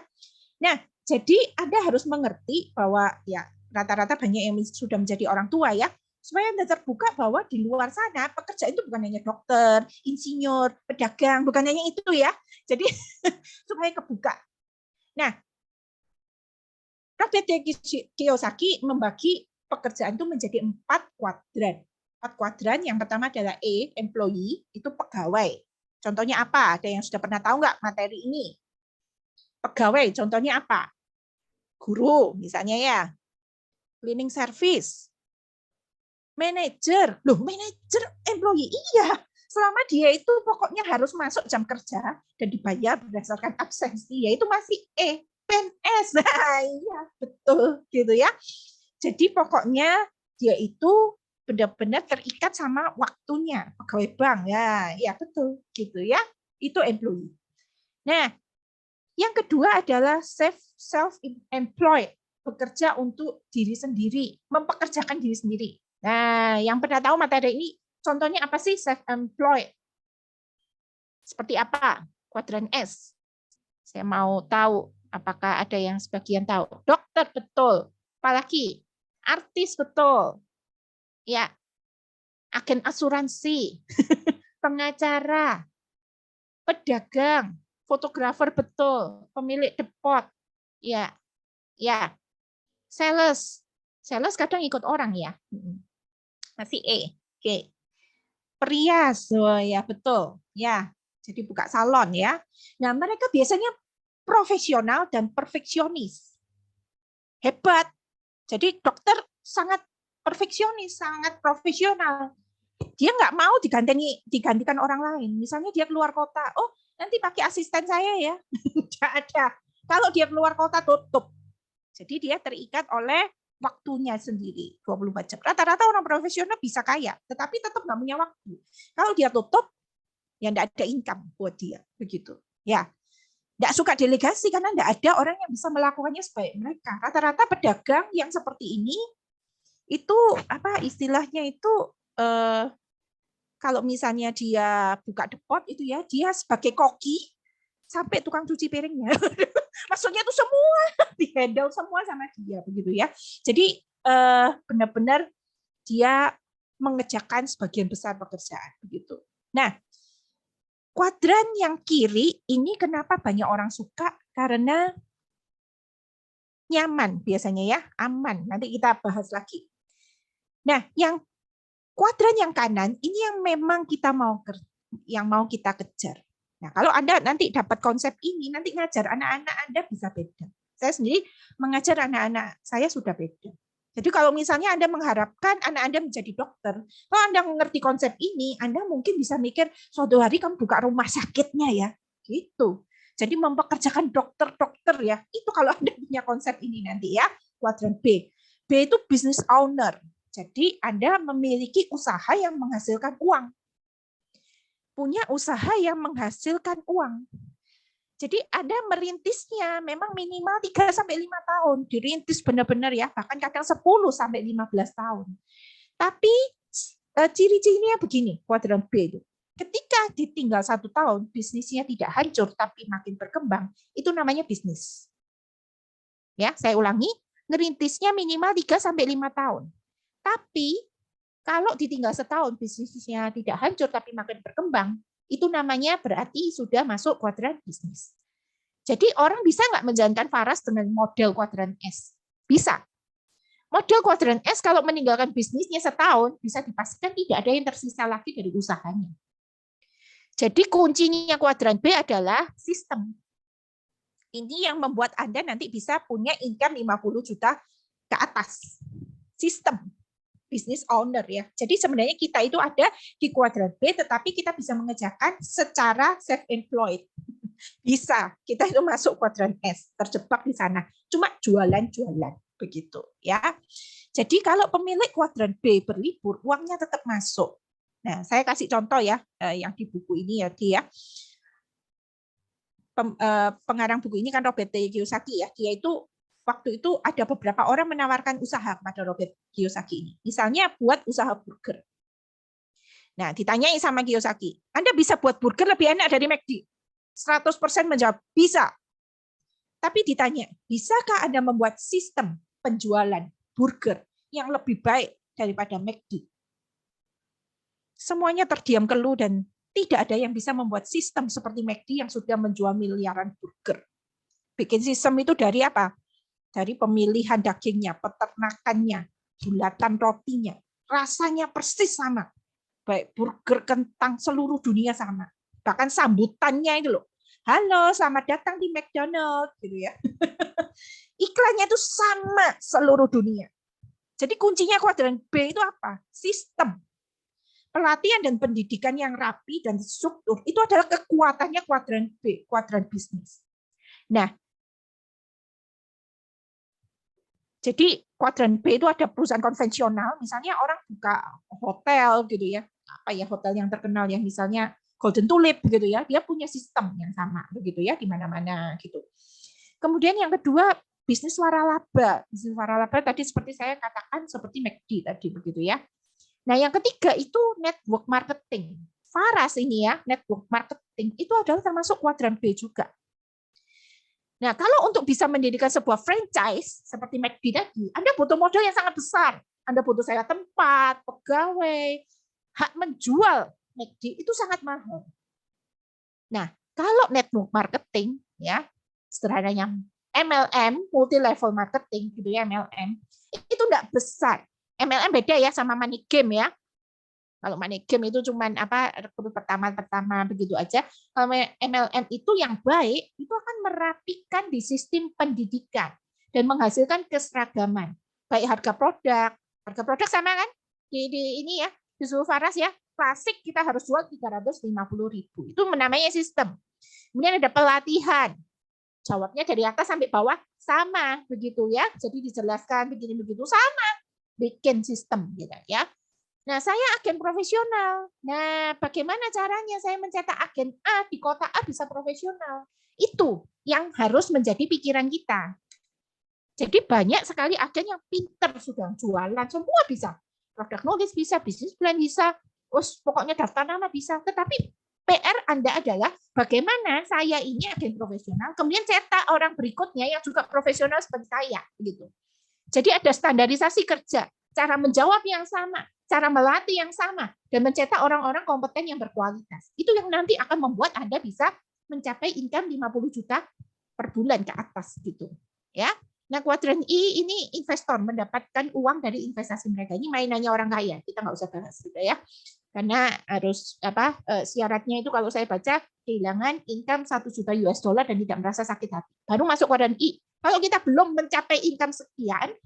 B: Nah, jadi Anda harus mengerti bahwa ya rata-rata banyak yang sudah menjadi orang tua ya, supaya Anda terbuka bahwa di luar sana pekerjaan itu bukan hanya dokter, insinyur, pedagang, bukan hanya itu ya. Jadi supaya kebuka. Nah, Robert T. Kiyosaki membagi pekerjaan itu menjadi 4 kuadran. 4 kuadran, yang pertama adalah E, employee, itu pegawai. Contohnya apa? Ada yang sudah pernah tahu nggak materi ini? Pegawai, contohnya apa? Guru, misalnya ya. Cleaning service. Manager, loh manager employee, iya. Selama dia itu pokoknya harus masuk jam kerja dan dibayar berdasarkan absensi, ya itu masih E, PNS. Nah, iya, betul gitu ya. Jadi pokoknya dia itu benar-benar terikat sama waktunya, pegawai bank ya, ya betul gitu ya. Itu employee. Nah, yang kedua adalah self-employed, bekerja untuk diri sendiri, mempekerjakan diri sendiri. Nah, yang pernah tahu materi ini, contohnya apa sih self-employed? Seperti apa? Kuadran S. Saya mau tahu, apakah ada yang sebagian tahu? Dokter, betul. Apalagi? Artis, betul. Ya, agen asuransi, pengacara, pedagang, fotografer, betul. Pemilik depot, ya, ya. Sales kadang ikut orang ya. Masih E. Oke. Perias, oh ya betul. Ya, jadi buka salon ya. Nah, mereka biasanya profesional dan perfeksionis. Hebat. Jadi dokter sangat perfeksionis, sangat profesional. Dia nggak mau digantikan orang lain. Misalnya dia keluar kota, oh nanti pakai asisten saya ya. Tidak ada. Kalau dia keluar kota tutup. Jadi dia terikat oleh waktunya sendiri, 24 jam. Rata-rata orang profesional bisa kaya, tetapi tetap nggak punya waktu. Kalau dia tutup, ya nggak ada income buat dia. Begitu. Ya, nggak suka delegasi karena nggak ada orang yang bisa melakukannya sebaik mereka. Rata-rata pedagang yang seperti ini, itu apa istilahnya itu, kalau misalnya dia buka depot itu ya, dia sebagai koki sampai tukang cuci piringnya. Maksudnya itu semua dihandle semua sama dia begitu ya. Jadi benar-benar dia mengerjakan sebagian besar pekerjaan begitu. Nah, kuadran yang kiri ini kenapa banyak orang suka? Karena nyaman biasanya ya, aman. Nanti kita bahas lagi. Nah, yang kuadran yang kanan ini yang memang kita mau kita kejar. Nah, kalau Anda nanti dapat konsep ini, nanti ngajar anak-anak Anda bisa beda. Saya sendiri mengajar anak-anak saya sudah beda. Jadi kalau misalnya Anda mengharapkan anak Anda menjadi dokter, kalau Anda mengerti konsep ini, Anda mungkin bisa mikir, suatu hari kamu buka rumah sakitnya ya. Gitu. Jadi mempekerjakan dokter-dokter ya. Itu kalau Anda punya konsep ini nanti ya. Kuadran B. B itu business owner. Jadi Anda memiliki usaha yang menghasilkan uang. Punya usaha yang menghasilkan uang. Jadi Anda merintisnya memang minimal 3-5 tahun. Dirintis benar-benar ya, bahkan kadang 10-15 tahun. Tapi ciri-cirinya begini, kuadran B itu. Ketika ditinggal 1 tahun, bisnisnya tidak hancur tapi makin berkembang, itu namanya bisnis. Ya, saya ulangi, ngerintisnya minimal 3-5 tahun. Tapi kalau ditinggal setahun bisnisnya tidak hancur tapi makin berkembang, itu namanya berarti sudah masuk kuadran bisnis. Jadi orang bisa nggak menjalankan Faras dengan model kuadran S? Bisa. Model kuadran S kalau meninggalkan bisnisnya setahun, bisa dipastikan tidak ada yang tersisa lagi dari usahanya. Jadi kuncinya kuadran B adalah sistem. Ini yang membuat Anda nanti bisa punya income 50 juta ke atas. Sistem. Business owner ya. Jadi sebenarnya kita itu ada di kuadran B, tetapi kita bisa mengerjakan secara self-employed. Bisa. Kita itu masuk kuadran S, terjebak di sana. Cuma jualan-jualan. Begitu ya. Jadi kalau pemilik kuadran B berlibur, uangnya tetap masuk. Nah, saya kasih contoh ya, yang di buku ini ya, dia pengarang buku ini kan Robert T. Kiyosaki ya. Dia itu waktu itu ada beberapa orang menawarkan usaha kepada Robert Kiyosaki ini. Misalnya buat usaha burger. Nah, ditanyai sama Kiyosaki, Anda bisa buat burger lebih enak dari McD? 100% menjawab, bisa. Tapi ditanya, bisakah Anda membuat sistem penjualan burger yang lebih baik daripada McD? Semuanya terdiam keluh dan tidak ada yang bisa membuat sistem seperti McD yang sudah menjual miliaran burger. Bikin sistem itu dari apa? Dari pemilihan dagingnya, peternakannya, bulatan rotinya, rasanya persis sama. Baik burger, kentang, seluruh dunia sama. Bahkan sambutannya itu loh. Halo, selamat datang di McDonald's, gitu ya. Iklannya itu sama seluruh dunia. Jadi kuncinya kuadran B itu apa? Sistem. Pelatihan dan pendidikan yang rapi dan struktur itu adalah kekuatannya kuadran B, kuadran bisnis. Nah, jadi kuadran B itu ada perusahaan konvensional, misalnya orang buka hotel gitu ya, apa ya hotel yang terkenal yang misalnya Golden Tulip gitu ya, dia punya sistem yang sama begitu ya di mana-mana gitu. Kemudian yang kedua bisnis waralaba. Bisnis waralaba tadi seperti saya katakan seperti McD tadi begitu ya. Nah, yang ketiga itu network marketing. Faras ini ya, network marketing itu adalah termasuk kuadran B juga. Nah, kalau untuk bisa mendirikan sebuah franchise seperti McD tadi, Anda butuh modal yang sangat besar. Anda butuh sewa tempat, pegawai, hak menjual McD itu sangat mahal. Nah, kalau network marketing ya, sederhananya MLM, multi level marketing gitu ya, MLM, itu enggak besar. MLM beda ya sama money game ya. Kalau money game itu cuman apa rekrut pertama begitu aja. Kalau MLM itu yang baik itu akan merapikan di sistem pendidikan dan menghasilkan keseragaman. Baik harga produk sama kan? Di ini ya, di seluruh Faras ya. Klasik kita harus jual 350.000. Itu namanya sistem. Kemudian ada pelatihan. Jawabnya dari atas sampai bawah sama begitu ya. Jadi dijelaskan begini begitu sama. Bikin sistem gitu ya. Nah, saya agen profesional. Nah, bagaimana caranya saya mencetak agen A di kota A bisa profesional? Itu yang harus menjadi pikiran kita. Jadi banyak sekali agen yang pinter sudah jualan, semua bisa. Produk knowledge bisa, bisnis plan bisa, pokoknya daftar nama bisa. Tetapi PR Anda adalah bagaimana saya ini agen profesional, kemudian cetak orang berikutnya yang juga profesional seperti saya. Gitu. Jadi ada standarisasi kerja, cara menjawab yang sama, cara melatih yang sama, dan mencetak orang-orang kompeten yang berkualitas. Itu yang nanti akan membuat Anda bisa mencapai income 50 juta per bulan ke atas gitu. Ya. Nah, kuadran I ini investor mendapatkan uang dari investasi mereka. Ini mainannya orang kaya. Kita nggak usah bahas gitu ya. Karena harus syaratnya itu kalau saya baca kehilangan income 1 juta US dollar dan tidak merasa sakit hati. Baru masuk kuadran I. Kalau kita belum mencapai income sekian,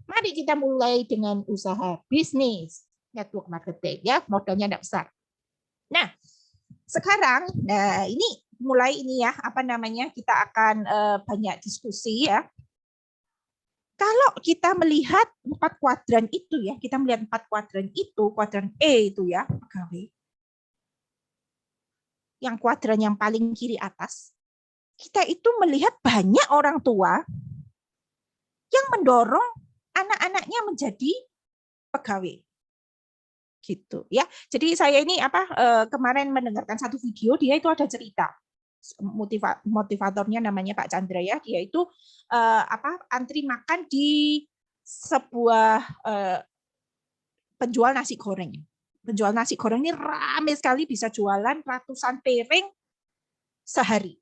B: mari kita mulai dengan usaha bisnis, network marketing ya, modalnya tidak besar. Nah, sekarang ini mulai ini ya, kita akan banyak diskusi ya. Kalau kita melihat 4 kuadran itu ya, kita melihat 4 kuadran itu, kuadran E itu ya, pegawai. Yang kuadran yang paling kiri atas, kita itu melihat banyak orang tua yang mendorong anak-anaknya menjadi pegawai. Gitu ya. Jadi saya ini kemarin mendengarkan satu video, dia itu ada cerita. Motivatornya namanya Pak Chandra ya, dia itu antri makan di sebuah penjual nasi goreng. Penjual nasi goreng ini ramai sekali, bisa jualan ratusan piring sehari.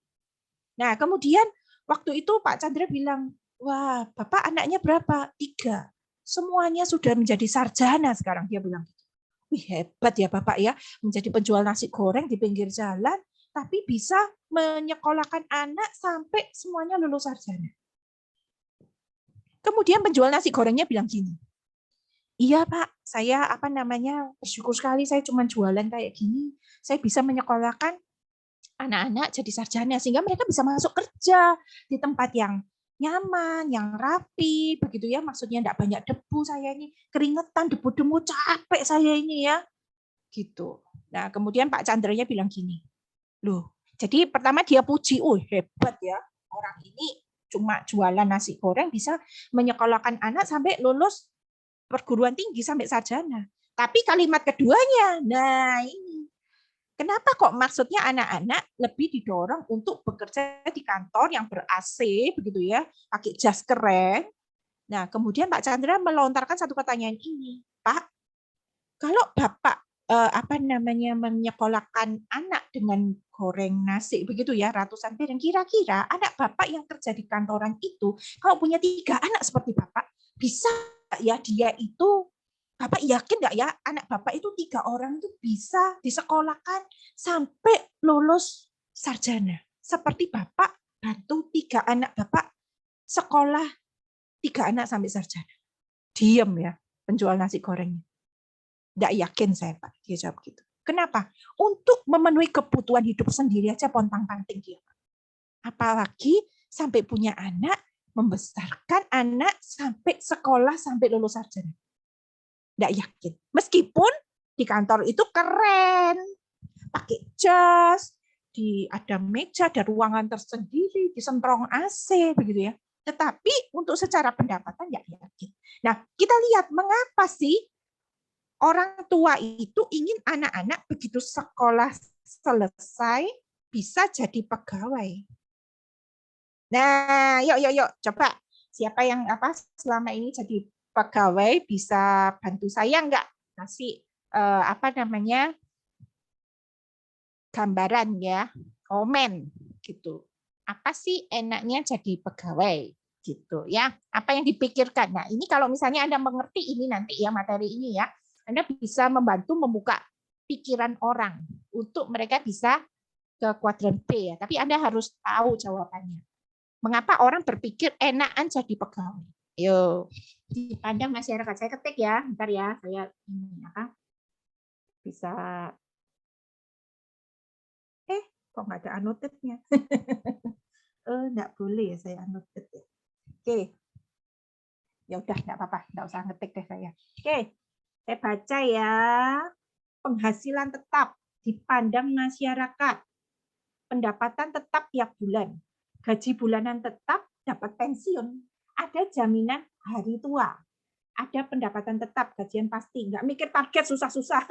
B: Nah, kemudian waktu itu Pak Chandra bilang, wah, Bapak anaknya berapa? 3. semuanya sudah menjadi sarjana sekarang, dia bilang. Wih, hebat ya Bapak ya, menjadi penjual nasi goreng di pinggir jalan, tapi bisa menyekolahkan anak sampai semuanya lulus sarjana. Kemudian penjual nasi gorengnya bilang gini, iya Pak, saya bersyukur sekali saya cuma jualan kayak gini, saya bisa menyekolahkan anak-anak jadi sarjana sehingga mereka bisa masuk kerja di tempat yang nyaman, yang rapi, begitu ya. Maksudnya enggak banyak debu, saya ini keringetan, debu-debu, capek saya ini ya. Gitu. Nah, kemudian Pak Chandranya bilang gini, loh, jadi pertama dia puji, hebat ya, orang ini cuma jualan nasi goreng bisa menyekolahkan anak sampai lulus perguruan tinggi sampai sarjana. Tapi kalimat keduanya, nah ini, kenapa kok maksudnya anak-anak lebih didorong untuk bekerja di kantor yang ber-AC, begitu ya, pakai jas keren. Nah, kemudian Pak Chandra melontarkan satu pertanyaan ini, Pak, kalau Bapak menyekolahkan anak dengan goreng nasi begitu ya, ratusan piring, kira-kira anak Bapak yang kerja di kantoran itu kalau punya 3 anak seperti Bapak, bisa ya dia itu, Bapak yakin nggak ya anak Bapak itu 3 orang itu bisa disekolahkan sampai lulus sarjana seperti Bapak bantu 3 anak Bapak sekolah 3 anak sampai sarjana? Diam ya penjual nasi gorengnya. Nggak yakin saya Pak, dia jawab gitu. Kenapa? Untuk memenuhi kebutuhan hidup sendiri aja pontang-panting dia. Apalagi sampai punya anak, membesarkan anak sampai sekolah, sampai lulus sarjana. Nggak yakin. Meskipun di kantor itu keren, pakai jas, ada meja, ada ruangan tersendiri, disemprong AC, begitu ya. Tetapi untuk secara pendapatan nggak yakin. Nah, kita lihat mengapa sih orang tua itu ingin anak-anak begitu sekolah selesai bisa jadi pegawai. Nah, yuk coba siapa yang selama ini jadi pegawai bisa bantu saya nggak kasih gambaran ya, komen gitu. Apa sih enaknya jadi pegawai gitu ya? Apa yang dipikirkan? Nah, ini kalau misalnya Anda mengerti ini nanti ya materi ini ya, Anda bisa membantu membuka pikiran orang untuk mereka bisa ke kuadran B ya. Tapi Anda harus tahu jawabannya. Mengapa orang berpikir enakan jadi pegawai? Yo, dipandang masyarakat. Saya ketik ya, bentar ya. Saya ini bisa. Kok nggak ada annotate-nya? Nggak boleh ya saya annotate ya. Oke. Ya udah, nggak apa-apa, nggak usah ngetik deh saya. Oke, saya baca ya. Penghasilan tetap dipandang masyarakat. Pendapatan tetap tiap bulan. Gaji bulanan tetap, dapat pensiun. Ada jaminan hari tua. Ada pendapatan tetap, gajian pasti. Nggak mikir target susah-susah.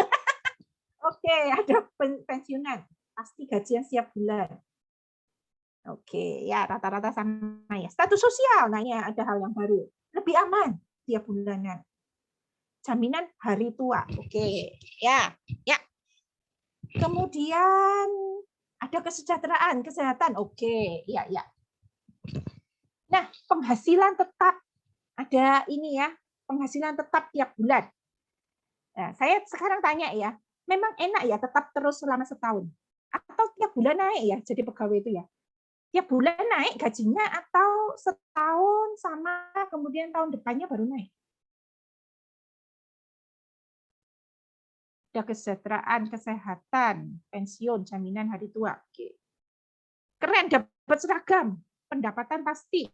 B: Oke, ada pensiunan. Pasti gajian setiap bulan. Oke, ya rata-rata sama ya. Status sosial, nah ya ada hal yang baru. Lebih aman tiap bulanan. Jaminan hari tua. Oke, ya. Kemudian ada kesejahteraan, kesehatan. Oke, ya. Nah, penghasilan tetap ada ini ya, penghasilan tetap tiap bulan. Nah, saya sekarang tanya ya, memang enak ya tetap terus selama setahun? Atau tiap bulan naik ya jadi pegawai itu ya? Tiap bulan naik gajinya atau setahun sama kemudian tahun depannya baru naik? Ada kesejahteraan, kesehatan, pensiun, jaminan hari tua. Oke. Keren, dapat seragam, pendapatan pasti.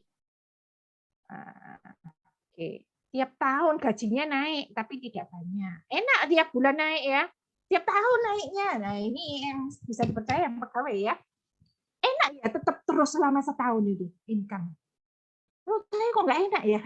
B: Oke. Tiap tahun gajinya naik, tapi tidak banyak. Enak tiap bulan naik ya. Tiap tahun naiknya. Nah, ini yang bisa dipercaya pegawai ya. Enak ya, tetap terus selama setahun itu income. Menurut saya kok nggak enak ya.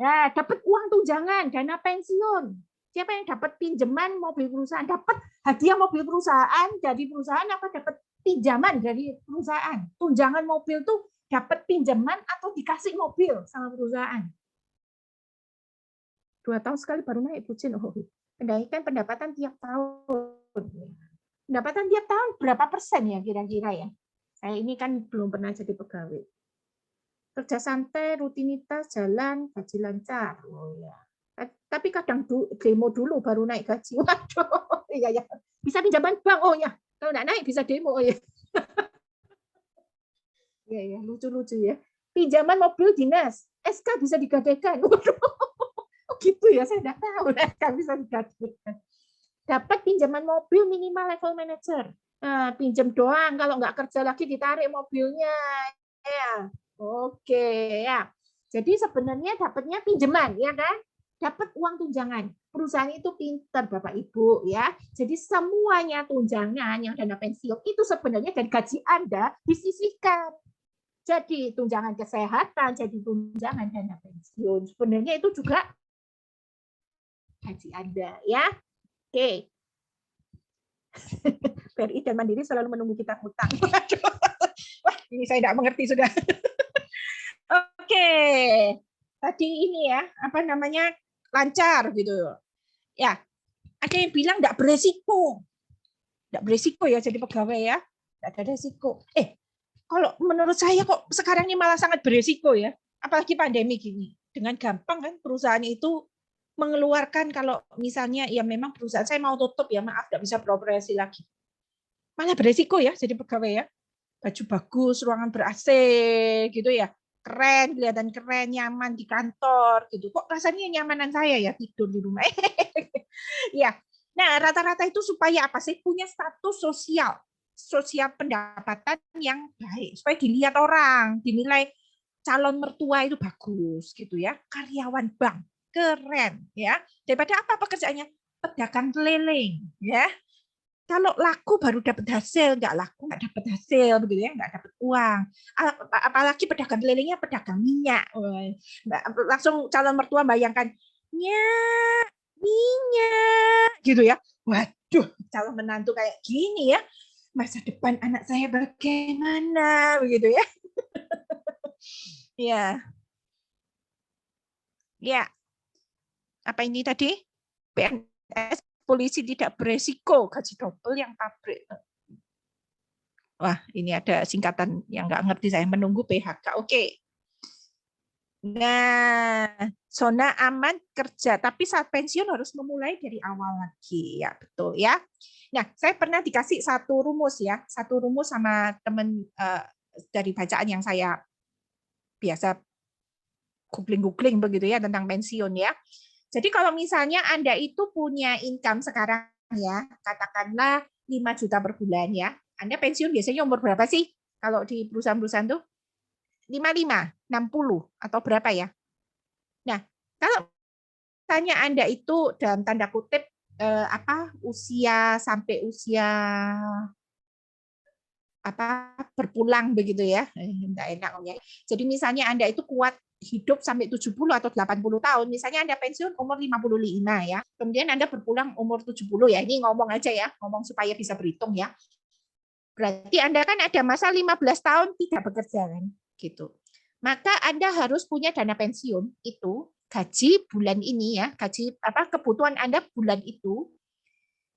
B: Ya, dapat uang tunjangan, dana pensiun. Siapa yang dapat pinjaman mobil perusahaan? Dapat hadiah mobil perusahaan dari perusahaan apa dapat pinjaman dari perusahaan? Tunjangan mobil tuh dapat pinjaman atau dikasih mobil sama perusahaan. 2 tahun sekali baru naik bucin. Kenaikan pendapatan tiap tahun. Pendapatan tiap tahun berapa persen ya kira-kira ya? Saya ini kan belum pernah jadi pegawai. Kerja santai, rutinitas, jalan, gaji lancar. Oh ya. Tapi kadang demo dulu baru naik gaji. Waduh, iya ya. Bisa pinjaman bank, oh ya. Kalau nggak naik bisa demo, oh ya. Iya ya, lucu-lucu ya. Pinjaman mobil dinas, SK bisa digadaikan. Waduh, oh gitu ya, saya nggak tahu SK bisa digadaikan. Dapat pinjaman mobil minimal level manager. Nah, pinjam doang, kalau nggak kerja lagi ditarik mobilnya. Ya, oke ya. Jadi sebenarnya dapatnya pinjaman, ya kan? Dapat uang tunjangan. Perusahaan itu pinter, Bapak Ibu, ya. Jadi semuanya tunjangan yang dana pensiun itu sebenarnya dari gaji Anda disisihkan. Jadi tunjangan kesehatan, jadi tunjangan dana pensiun. Sebenarnya itu juga gaji Anda, ya. Oke. BRI dan Mandiri selalu menunggu kita hutang. Wah, ini saya tidak mengerti sudah. Oke. Tadi ini ya, apa namanya, lancar gitu. Ya, ada yang bilang tidak beresiko. Tidak beresiko ya jadi pegawai ya. Tidak ada resiko. Kalau menurut saya kok sekarang ini malah sangat beresiko ya. Apalagi pandemi gini. Dengan gampang kan perusahaan itu mengeluarkan kalau misalnya ya memang perusahaan saya mau tutup ya maaf tidak bisa beroperasi lagi. Malah beresiko ya jadi pegawai ya. Baju bagus, ruangan ber-AC gitu ya. Keren, kelihatan keren, nyaman di kantor gitu. Kok rasanya nyamanan saya ya tidur di rumah. Ya. Nah, rata-rata itu supaya apa sih? Punya status sosial pendapatan yang baik supaya dilihat orang, dinilai calon mertua itu bagus gitu ya. Karyawan bank keren ya. Daripada apa pekerjaannya? Pedagang keliling ya. Kalau laku baru dapat hasil, nggak laku nggak dapat hasil begitu ya, nggak dapat uang. Apalagi pedagang kelilingnya pedagang minyak. Langsung calon mertua bayangkan, minyak gitu ya. Waduh, calon menantu kayak gini ya. Masa depan anak saya bagaimana begitu ya. Ya. Ya. Apa ini tadi? PNS polisi tidak beresiko, gaji double yang pabrik. Wah, ini ada singkatan yang nggak ngerti saya, menunggu PHK. Oke. Nah, zona aman kerja, tapi saat pensiun harus memulai dari awal lagi. Ya, betul ya. Nah, saya pernah dikasih satu rumus ya, satu rumus sama teman dari bacaan yang saya biasa googling begitu ya tentang pensiun ya. Jadi kalau misalnya Anda itu punya income sekarang ya, katakanlah 5 juta per bulan ya. Anda pensiun biasanya umur berapa sih? Kalau di perusahaan-perusahaan tuh 55, 60 atau berapa ya? Nah, kalau misalnya Anda itu dalam tanda kutip usia sampai usia berpulang begitu ya. Enggak enak ya. Jadi misalnya Anda itu kuat hidup sampai 70 atau 80 tahun, misalnya Anda pensiun umur 55 ya, kemudian Anda berpulang umur 70 ya, ini ngomong aja ya, ngomong supaya bisa berhitung ya. Berarti Anda kan ada masa 15 tahun tidak bekerja kan, gitu. Maka Anda harus punya dana pensiun itu gaji bulan ini ya, gaji kebutuhan Anda bulan itu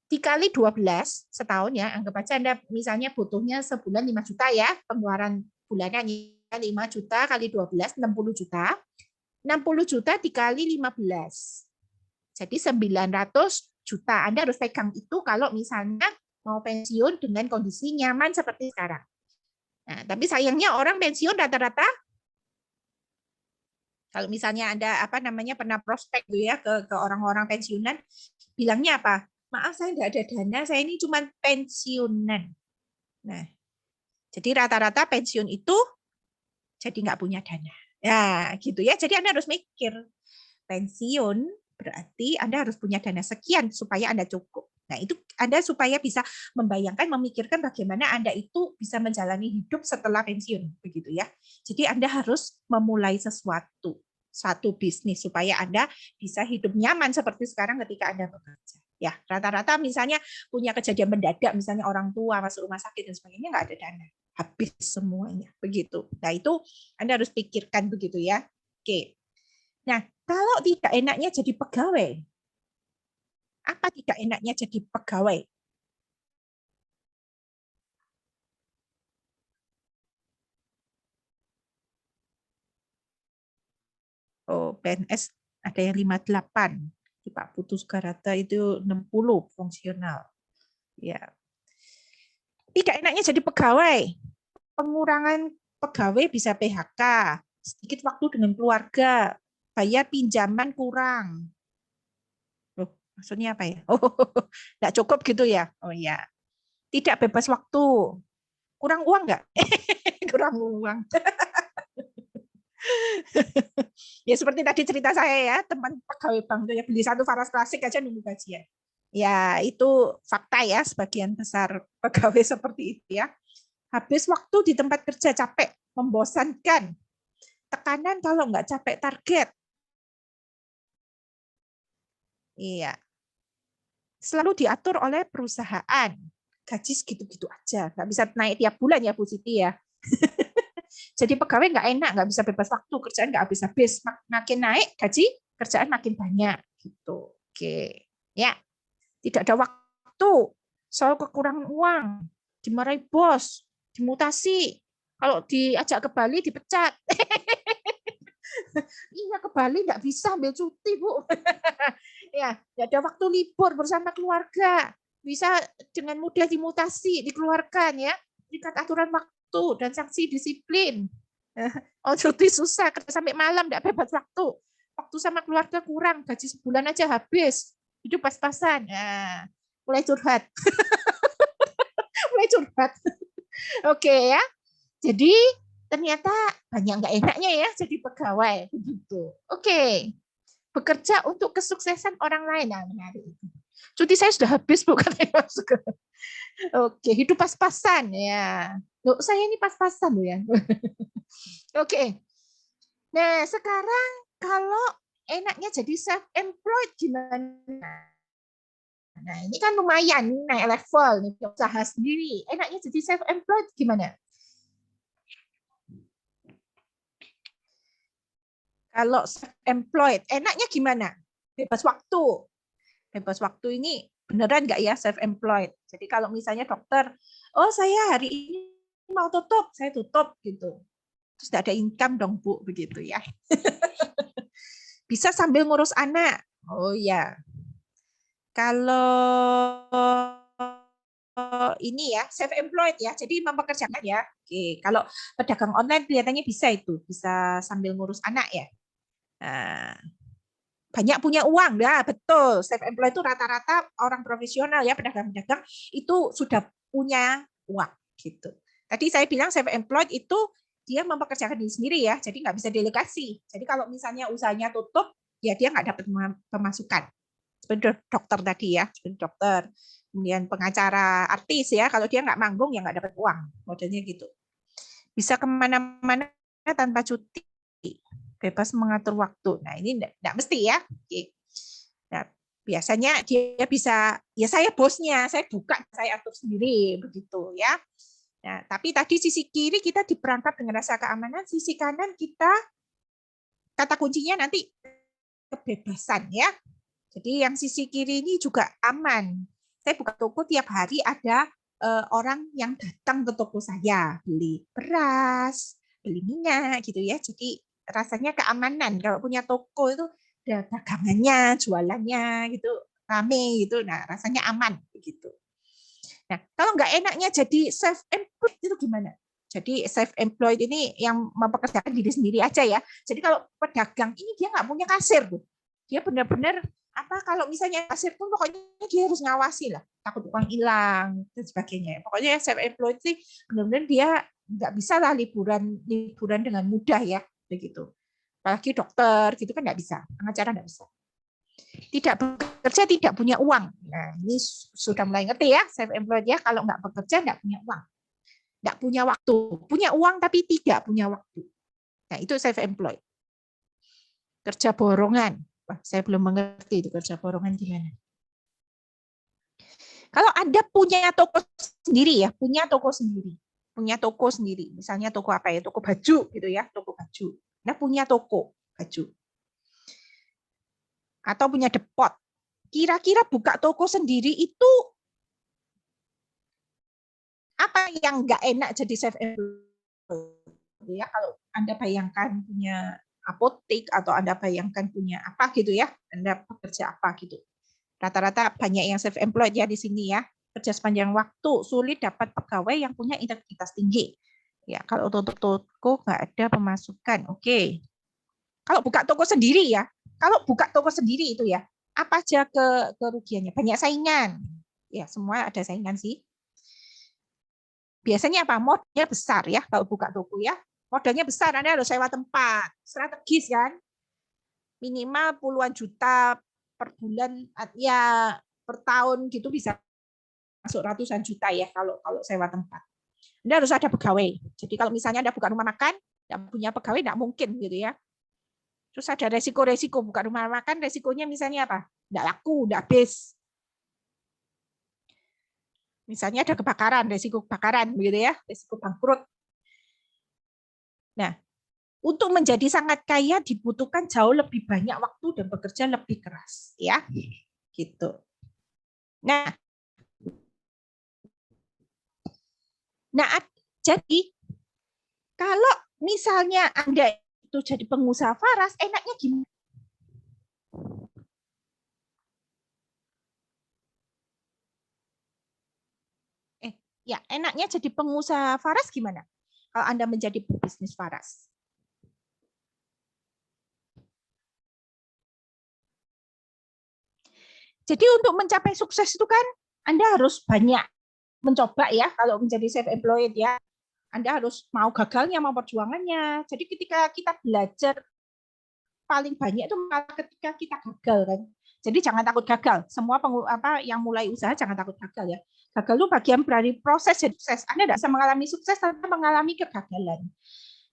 B: dikali 12 setahun ya, anggap aja Anda misalnya butuhnya sebulan 5 juta ya, pengeluaran bulannya 5 juta kali 12, 60 juta. 60 juta dikali 15. Jadi 900 juta. Anda harus pegang itu kalau misalnya mau pensiun dengan kondisi nyaman seperti sekarang. Nah, tapi sayangnya orang pensiun rata-rata kalau misalnya Anda pernah prospek gitu ya ke orang-orang pensiunan, bilangnya apa? Maaf saya tidak ada dana, saya ini cuma pensiunan. Nah, jadi rata-rata pensiun itu jadi nggak punya dana. Ya, gitu ya. Jadi Anda harus mikir, pensiun berarti Anda harus punya dana sekian supaya Anda cukup. Nah, itu Anda supaya bisa membayangkan, memikirkan bagaimana Anda itu bisa menjalani hidup setelah pensiun, begitu ya. Jadi Anda harus memulai satu bisnis supaya Anda bisa hidup nyaman seperti sekarang ketika Anda bekerja. Ya, rata-rata misalnya punya kejadian mendadak, misalnya orang tua masuk rumah sakit dan sebagainya, nggak ada dana. Habis semuanya, begitu. Nah, itu Anda harus pikirkan begitu ya. Oke. Nah, kalau tidak enaknya jadi pegawai, apa tidak enaknya jadi pegawai? Oh, PNS ada yang 58. Di Pak Putu Sugarata itu 60 fungsional. Ya. Tidak enaknya jadi pegawai. Pengurangan pegawai bisa PHK, sedikit waktu dengan keluarga, bayar pinjaman kurang. Loh, maksudnya apa ya? Oh, nggak cukup gitu ya? Oh ya. Tidak bebas waktu. Kurang uang nggak? Kurang uang. Ya seperti tadi cerita saya ya, teman pegawai bank itu ya beli satu faras klasik aja nunggu gajian. Ya itu fakta ya, sebagian besar pegawai seperti itu ya. Habis waktu di tempat kerja capek, membosankan, tekanan kalau nggak capek target. Iya. Selalu diatur oleh perusahaan. Gaji segitu-gitu aja, nggak bisa naik tiap bulan ya Bu Siti ya. Jadi pegawai nggak enak, nggak bisa bebas waktu, kerjaan nggak habis-habis. Makin naik gaji, kerjaan makin banyak. Gitu. Oke, ya. Tidak ada waktu, soal kekurangan uang, dimarahi bos, dimutasi. Kalau diajak ke Bali dipecat. Iya ke Bali nggak bisa ambil cuti Bu. Ya, nggak ada waktu libur bersama keluarga. Bisa dengan mudah dimutasi, dikeluarkan ya. Terikat aturan waktu dan sanksi disiplin. Oh cuti susah, kerja sampai malam nggak bebas waktu. Waktu sama keluarga kurang, gaji sebulan aja habis. Hidup pas-pasan. Nah, mulai curhat. Mulai curhat. Oke ya. Jadi ternyata banyak nggak enaknya ya jadi pegawai begitu. Oke. Bekerja untuk kesuksesan orang lain. Nah, menarik. Cuti saya sudah habis bukan? Oke, hidup pas-pasan ya. Loh, saya ini pas-pasan loh ya. Oke. Nah, sekarang kalau enaknya jadi self-employed gimana? Nah, ini kan lumayan naik level nih, usaha sendiri. Enaknya jadi self-employed gimana? Kalau self-employed, enaknya gimana? Bebas waktu. Bebas waktu ini beneran nggak ya self-employed? Jadi kalau misalnya dokter, oh saya hari ini mau tutup, saya tutup gitu. Terus nggak ada income dong Bu, begitu ya. Bisa sambil ngurus anak. Oh ya. Kalau ini ya self-employed ya, jadi mempekerjakan ya. Oke, kalau pedagang online kelihatannya bisa itu, bisa sambil ngurus anak ya. Nah, banyak punya uang, ya betul. Self-employed itu rata-rata orang profesional ya, pedagang-pedagang itu sudah punya uang gitu. Tadi saya bilang self-employed itu dia mempekerjakan diri sendiri ya, jadi nggak bisa delegasi. Jadi kalau misalnya usahanya tutup, ya dia nggak dapat pemasukan. Seperti dokter tadi ya, seperti dokter. Kemudian pengacara, artis ya, kalau dia nggak manggung ya nggak dapat uang, modelnya gitu. Bisa kemana-mana tanpa cuti, bebas mengatur waktu. Nah ini nggak mesti ya. Nah, biasanya dia bisa, ya saya bosnya, saya buka, saya atur sendiri, begitu ya. Nah, tapi tadi sisi kiri kita diperangkap dengan rasa keamanan, sisi kanan kita kata kuncinya nanti kebebasan ya. Jadi yang sisi kiri ini juga aman. Saya buka toko tiap hari ada orang yang datang ke toko saya beli beras, beli minyak gitu ya. Jadi rasanya keamanan. Kalau punya toko itu ada dagangannya, jualannya gitu rame gitu. Nah rasanya aman begitu. Nah kalau nggak enaknya jadi self employed itu gimana? Jadi self employed ini yang mempekerjakan diri sendiri aja ya. Jadi kalau pedagang ini dia nggak punya kasir tuh. Dia benar-benar apa kalau misalnya kasir pun pokoknya dia harus ngawasi lah, takut uang hilang dan sebagainya. Pokoknya self employed sih benar-benar dia nggak bisa lah liburan dengan mudah ya begitu. Apalagi dokter gitu kan nggak bisa, pengacara nggak bisa. Tidak bekerja tidak punya uang. Nah ini sudah mulai ngerti ya self employed ya, kalau nggak bekerja nggak punya uang, nggak punya waktu, punya uang tapi tidak punya waktu. Nah itu self employed. Kerja borongan. Wah, saya belum mengerti itu kerja borongan gimana. Kalau Anda punya toko sendiri ya, punya toko sendiri, misalnya toko apa ya, toko baju gitu ya, toko baju. Nah punya toko baju atau punya depot. Kira-kira buka toko sendiri itu apa yang nggak enak jadi self employed ya? Kalau Anda bayangkan punya apotek, atau Anda bayangkan punya apa gitu ya, Anda bekerja apa gitu. Rata-rata banyak yang self-employed ya di sini ya, kerja sepanjang waktu, sulit dapat pegawai yang punya integritas tinggi. Ya, kalau untuk toko nggak ada pemasukan, oke. Kalau buka toko sendiri ya, kalau buka toko sendiri itu ya, apa aja kerugiannya? Banyak saingan. Ya, semua ada saingan sih. Biasanya apa? Modalnya besar ya kalau buka toko ya. Modalnya besar, Anda harus sewa tempat. Strategis kan? Minimal puluhan juta per bulan, ya per tahun gitu bisa masuk ratusan juta ya kalau sewa tempat. Anda harus ada pegawai. Jadi kalau misalnya Anda buka rumah makan, tidak punya pegawai, tidak mungkin gitu ya. Terus ada resiko-resiko buka rumah makan, resikonya misalnya apa? Tidak laku, tidak habis. Misalnya ada kebakaran, resiko kebakaran, begitu ya, resiko bangkrut. Nah, untuk menjadi sangat kaya dibutuhkan jauh lebih banyak waktu dan bekerja lebih keras, ya, gitu. Nah, jadi kalau misalnya Anda itu jadi pengusaha Faras, enaknya gimana? Ya, enaknya jadi pengusaha Faras gimana? Kalau Anda menjadi pebisnis Faras. Jadi untuk mencapai sukses itu kan Anda harus banyak mencoba ya, kalau menjadi self-employed ya. Anda harus mau gagalnya, mau perjuangannya. Jadi ketika kita belajar paling banyak itu ketika kita gagal kan. Jadi jangan takut gagal. Semua yang mulai usaha jangan takut gagal ya. Gagal itu bagian dari proses jadi sukses. Anda tidak bisa mengalami sukses tanpa mengalami kegagalan.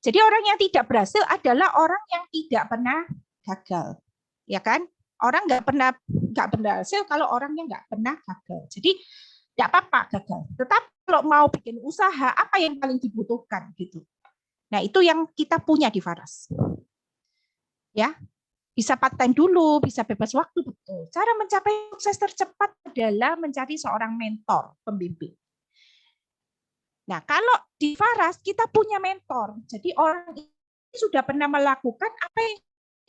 B: Jadi orang yang tidak berhasil adalah orang yang tidak pernah gagal, ya kan? Orang nggak berhasil kalau orang yang nggak pernah gagal. Jadi tidak apa-apa gagal. Tetapi kalau mau bikin usaha, apa yang paling dibutuhkan gitu. Nah itu yang kita punya di Faras. Ya, bisa part-time dulu, bisa bebas waktu, betul. Cara mencapai sukses tercepat adalah mencari seorang mentor, pembimbing. Nah, kalau di Faras kita punya mentor. Jadi orang ini sudah pernah melakukan apa yang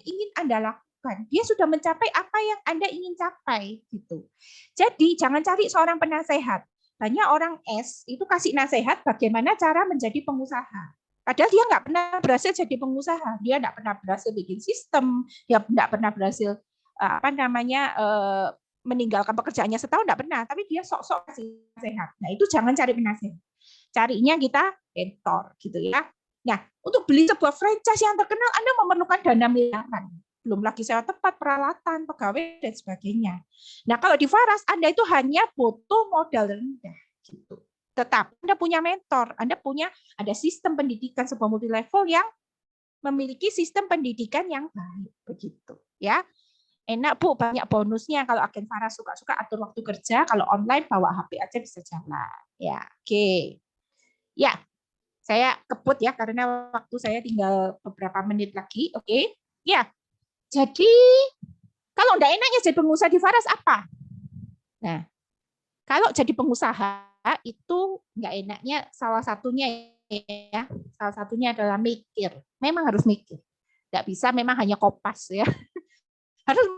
B: ingin Anda lakukan. Dia sudah mencapai apa yang Anda ingin capai gitu. Jadi jangan cari seorang penasehat. Banyak orang itu kasih nasihat bagaimana cara menjadi pengusaha. Padahal dia nggak pernah berhasil jadi pengusaha. Dia nggak pernah berhasil bikin sistem. Dia nggak pernah berhasil meninggalkan pekerjaannya setahun, nggak pernah. Tapi dia sok-sok kasih nasihat. Nah itu jangan cari penasehat. Carinya kita mentor gitu ya. Nah, untuk beli sebuah franchise yang terkenal Anda memerlukan dana miliaran. Belum lagi sewa tempat, peralatan, pegawai dan sebagainya. Nah, kalau di Faras Anda itu hanya butuh modal rendah gitu. Tetap Anda punya mentor, Anda ada sistem pendidikan sebuah multi level yang memiliki sistem pendidikan yang baik begitu ya. Enak Bu, banyak bonusnya. Kalau agen Faras suka-suka atur waktu kerja, kalau online bawa HP aja bisa jalan. Ya, oke. Ya, saya kebut ya karena waktu saya tinggal beberapa menit lagi. Oke. Ya. Jadi kalau enggak enaknya jadi pengusaha di Faras apa? Nah, kalau jadi pengusaha itu enggak enaknya salah satunya ya. Salah satunya adalah mikir. Memang harus mikir. Enggak bisa memang hanya kopas ya. Harus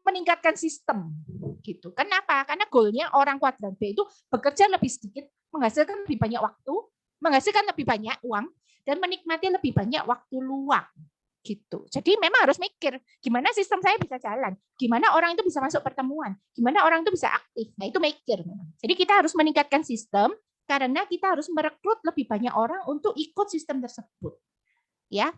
B: meningkatkan sistem gitu. Kenapa? Karena goalnya orang kuadran B itu bekerja lebih sedikit, menghasilkan lebih banyak waktu, menghasilkan lebih banyak uang, dan menikmati lebih banyak waktu luang gitu. Jadi memang harus mikir gimana sistem saya bisa jalan, gimana orang itu bisa masuk pertemuan, gimana orang itu bisa aktif. Nah itu mikir memang. Jadi kita harus meningkatkan sistem karena kita harus merekrut lebih banyak orang untuk ikut sistem tersebut. Ya.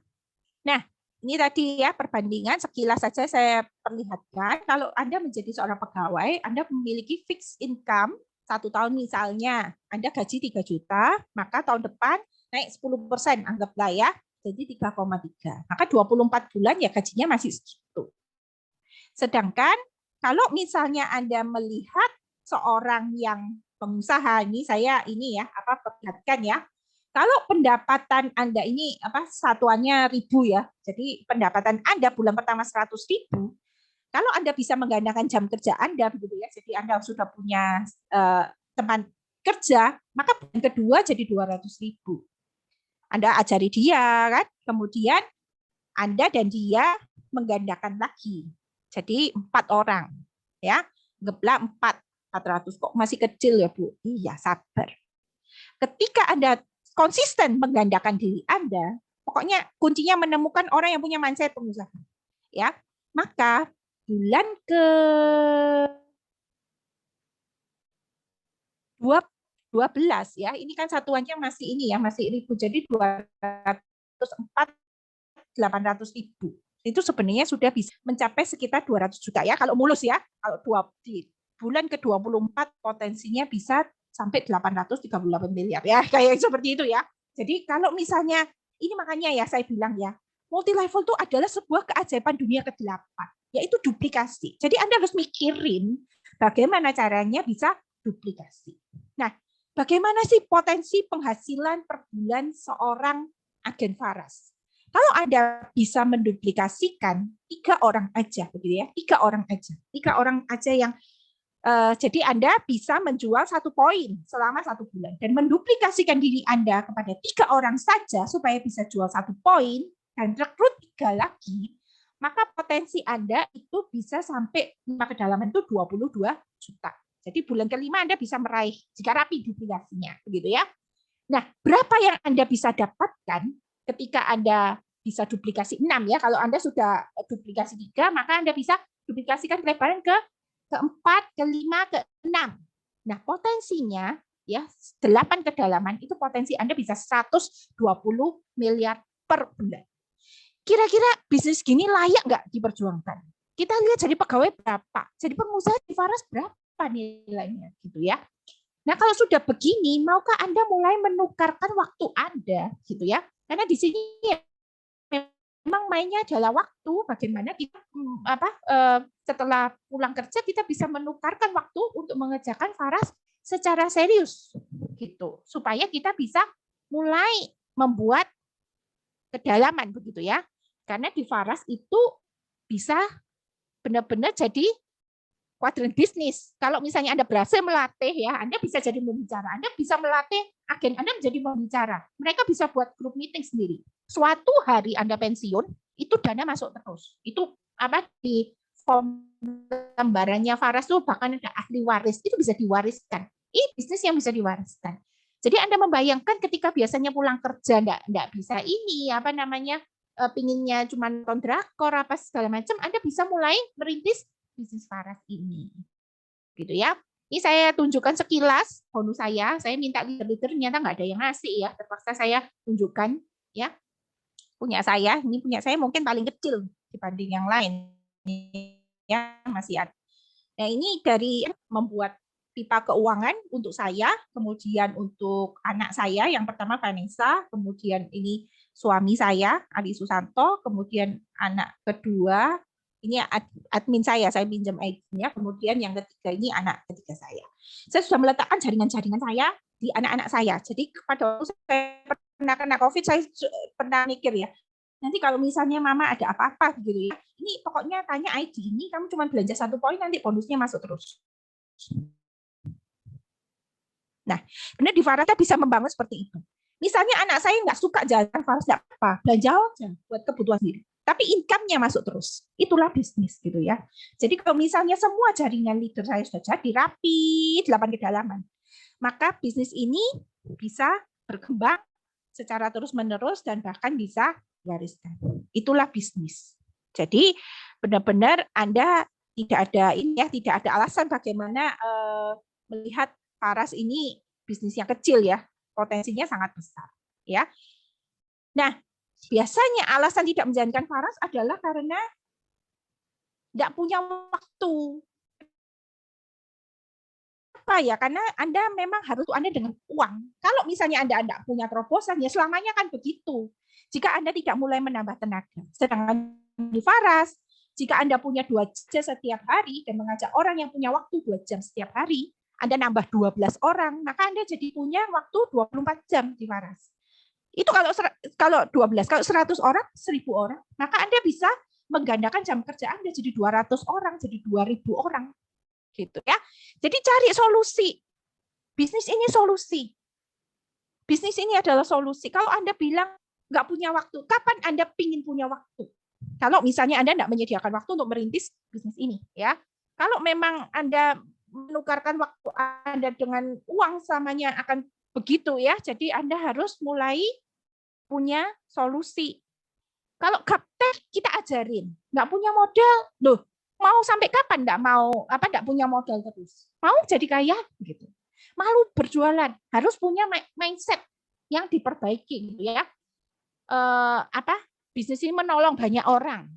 B: Nah, ini tadi ya perbandingan sekilas saja saya perlihatkan. Kalau Anda menjadi seorang pegawai, Anda memiliki fixed income 1 tahun misalnya, Anda gaji 3 juta, maka tahun depan naik 10%, anggaplah ya, jadi 3,3. Maka 24 bulan ya gajinya masih segitu. Sedangkan kalau misalnya Anda melihat seorang yang pengusaha, ini perlihatkan ya, kalau pendapatan Anda ini satuannya ribu ya, jadi pendapatan Anda bulan pertama 100.000, kalau Anda bisa menggandakan jam kerja Anda begitu ya, jadi Anda sudah punya teman kerja, maka bulan kedua jadi 200.000. Anda ajari dia kan, kemudian
A: Anda dan dia menggandakan lagi. Jadi 4 orang. Ya, ngeblak 400 kok masih kecil ya Bu? Iya, sabar. Ketika Anda konsisten menggandakan diri Anda, pokoknya kuncinya menemukan orang yang punya mindset pengusaha. Ya, maka bulan ke 12 ya, ini kan satuannya masih ini ya, masih ribu, jadi 204 800.000. Itu sebenarnya sudah bisa mencapai sekitar 200 juta ya, kalau mulus ya. Kalau di bulan ke-24 potensinya bisa sampai 838 miliar ya, kayak seperti itu ya. Jadi kalau misalnya, ini makanya ya saya bilang ya, multi level itu adalah sebuah keajaiban dunia ke-8, yaitu duplikasi. Jadi Anda harus mikirin bagaimana caranya bisa duplikasi. Nah, bagaimana sih potensi penghasilan per bulan seorang agen Faras? Kalau Anda bisa menduplikasikan 3 orang aja, begitu ya, 3 orang aja yang jadi Anda bisa menjual 1 poin selama 1 bulan dan menduplikasikan diri Anda kepada 3 orang saja supaya bisa jual 1 poin dan rekrut 3 lagi, maka potensi Anda itu bisa sampai 5 kedalaman itu 22 juta. Jadi bulan kelima Anda bisa meraih jika rapi duplikasinya, begitu ya. Nah, berapa yang Anda bisa dapatkan ketika Anda bisa duplikasi 6 ya. Kalau Anda sudah duplikasi 3, maka Anda bisa duplikasikan kelebaran ke-4, ke-5, ke-6. Nah, potensinya ya 8 kedalaman itu potensi Anda bisa 120 miliar per bulan. Kira-kira bisnis gini layak nggak diperjuangkan? Kita lihat jadi pegawai berapa, jadi pengusaha di Faras berapa nilainya gitu ya. Nah, kalau sudah begini, maukah Anda mulai menukarkan waktu Anda gitu ya? Karena di sini memang mainnya adalah waktu, bagaimana kita setelah pulang kerja kita bisa menukarkan waktu untuk mengerjakan Faras secara serius gitu, supaya kita bisa mulai membuat kedalaman begitu ya. Karena di Faras itu bisa benar-benar jadi kuadran bisnis. Kalau misalnya Anda berhasil melatih ya, Anda bisa jadi pembicara. Anda bisa melatih agen Anda menjadi pembicara. Mereka bisa buat grup meeting sendiri. Suatu hari Anda pensiun, itu dana masuk terus. Itu di form lembarannya Faras tuh bahkan ada ahli waris, itu bisa diwariskan. Ini bisnis yang bisa diwariskan. Jadi Anda membayangkan ketika biasanya pulang kerja enggak bisa ini pinginnya cuma nonton drakor apa segala macam, Anda bisa mulai merintis bisnis Faras ini, gitu ya. Ini saya tunjukkan sekilas bonus saya minta leader ternyata nggak ada yang ngasih ya, terpaksa saya tunjukkan ya. Punya saya mungkin paling kecil dibanding yang lain ya, masih ada. Nah, ini dari membuat pipa keuangan untuk saya, kemudian untuk anak saya yang pertama Vanessa, kemudian ini suami saya Adi Susanto, kemudian anak kedua ini admin saya pinjam ID-nya, kemudian yang ketiga ini anak ketiga saya. Saya sudah meletakkan jaringan-jaringan saya di anak-anak saya. Jadi pada waktu saya pernah kena COVID, saya pernah mikir ya, nanti kalau misalnya mama ada apa-apa gitu ya, ini pokoknya tanya ID ini, kamu cuma belanja 1 poin, nanti bonusnya masuk terus. Nah, benar di Faras bisa membangun seperti itu. Misalnya anak saya nggak suka jalan Faras, nggak apa, belanja aja buat kebutuhan sendiri. Tapi income-nya masuk terus. Itulah bisnis gitu ya. Jadi kalau misalnya semua jaringan leader saya sudah jadi rapi, 8 kedalaman, maka bisnis ini bisa berkembang secara terus-menerus dan bahkan bisa diwariskan. Itulah bisnis. Jadi benar-benar Anda tidak ada alasan bagaimana melihat Faras ini bisnis yang kecil ya, potensinya sangat besar ya. Nah, biasanya alasan tidak menjalankan Faras adalah karena tidak punya waktu. Apa ya? Karena Anda memang harus Anda dengan uang. Kalau misalnya Anda tidak punya terobosan, ya selamanya kan begitu. Jika Anda tidak mulai menambah tenaga. Sedangkan di Faras, jika Anda punya 2 jam setiap hari dan mengajak orang yang punya waktu 2 jam setiap hari, Anda nambah 12 orang, maka Anda jadi punya waktu 24 jam di Faras. Itu kalau 12, kalau 100 orang, 1000 orang, maka Anda bisa menggandakan jam kerja Anda jadi 200 orang, jadi 2000 orang. Gitu ya. Jadi cari solusi. Bisnis ini solusi. Bisnis ini adalah solusi. Kalau Anda bilang
B: nggak punya waktu. Kapan Anda pingin punya waktu? Kalau misalnya Anda nggak menyediakan waktu untuk merintis bisnis ini, ya. Kalau memang Anda menukarkan waktu Anda dengan uang selamanya akan begitu ya. Jadi Anda harus mulai punya solusi. Kalau gaptek kita ajarin, nggak punya modal, loh mau sampai kapan nggak punya modal terus? Mau jadi kaya gitu. Malu berjualan, harus punya mindset yang diperbaiki gitu ya. Bisnis ini menolong banyak orang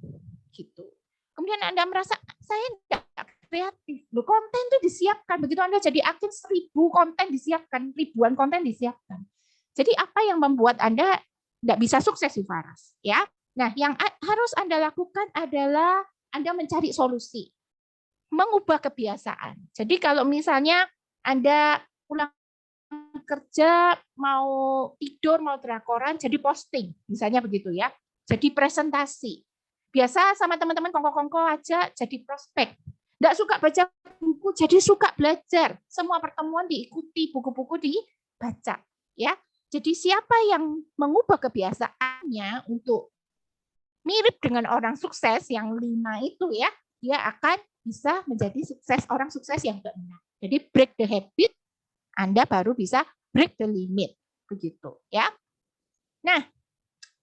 B: gitu. Kemudian Anda merasa saya nggak kreatif, loh konten itu disiapkan, begitu Anda jadi aktif 1000 konten disiapkan, ribuan konten disiapkan. Jadi apa yang membuat Anda nggak bisa sukses di Faras ya? Nah, yang harus Anda lakukan adalah Anda mencari solusi, mengubah kebiasaan. Jadi kalau misalnya Anda pulang kerja, mau tidur, mau drakoran, jadi posting, misalnya begitu ya. Jadi presentasi. Biasa sama teman-teman kongko-kongko aja jadi prospek. Nggak suka baca buku, jadi suka belajar. Semua pertemuan diikuti, buku-buku dibaca. Ya. Jadi siapa yang mengubah kebiasaannya untuk mirip dengan orang sukses yang 5 itu ya, dia akan bisa menjadi orang sukses yang ke-6. Jadi break the habit, Anda baru bisa break the limit. Begitu ya. Nah,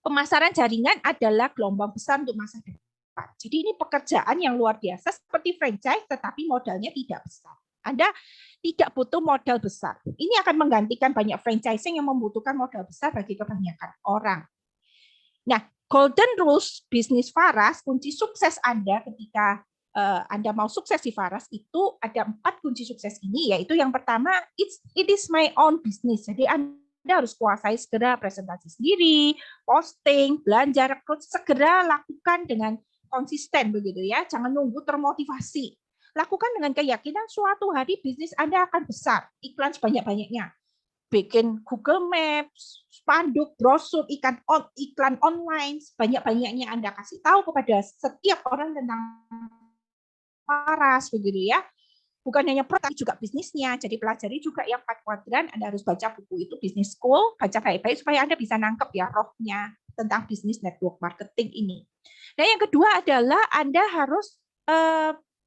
B: pemasaran jaringan adalah gelombang besar untuk masa depan. Jadi ini pekerjaan yang luar biasa seperti franchise tetapi modalnya tidak besar. Anda tidak butuh modal besar. Ini akan menggantikan banyak franchising yang membutuhkan modal besar bagi kebanyakan orang. Nah, golden rules bisnis Faras, kunci sukses Anda ketika Anda mau sukses di Faras itu ada 4 kunci sukses ini, yaitu yang pertama, it is my own business. Jadi Anda harus kuasai segera presentasi sendiri, posting, belanja, rekrut, segera lakukan dengan konsisten begitu ya. Jangan nunggu termotivasi. Lakukan dengan keyakinan suatu hari bisnis Anda akan besar, iklan sebanyak-banyaknya. Bikin Google Maps, spanduk, brosur, iklan online, sebanyak-banyaknya Anda kasih tahu kepada setiap orang tentang Faras, begitu ya. Bukan hanya produk, juga bisnisnya. Jadi pelajari juga yang 4 kuadran, Anda harus baca buku itu, Business School, baca baik-baik supaya Anda bisa nangkep ya rohnya tentang bisnis network marketing ini. Nah, yang kedua adalah Anda harus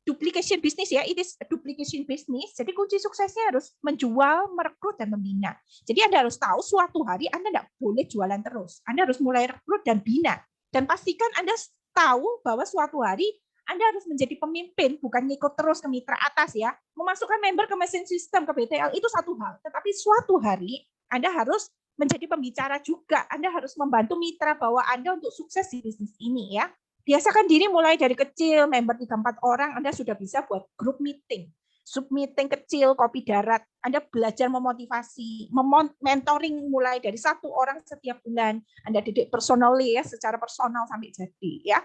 B: duplication business ya, it is duplication business. Jadi kunci suksesnya harus menjual, merekrut, dan membina. Jadi Anda harus tahu suatu hari Anda tidak boleh jualan terus. Anda harus mulai rekrut dan bina. Dan pastikan Anda tahu bahwa suatu hari Anda harus menjadi pemimpin, bukan ngikut terus ke mitra atas ya. Memasukkan member ke mesin sistem, ke BTL, itu satu hal. Tetapi suatu hari Anda harus menjadi pembicara juga. Anda harus membantu mitra bahwa Anda untuk sukses di bisnis ini ya. Biasakan diri mulai dari kecil, member 3-4 orang, Anda sudah bisa buat grup meeting. Sub meeting kecil, kopi darat. Anda belajar memotivasi, mentoring mulai dari 1 orang setiap bulan. Anda didik personally ya, secara personal sampai jadi ya.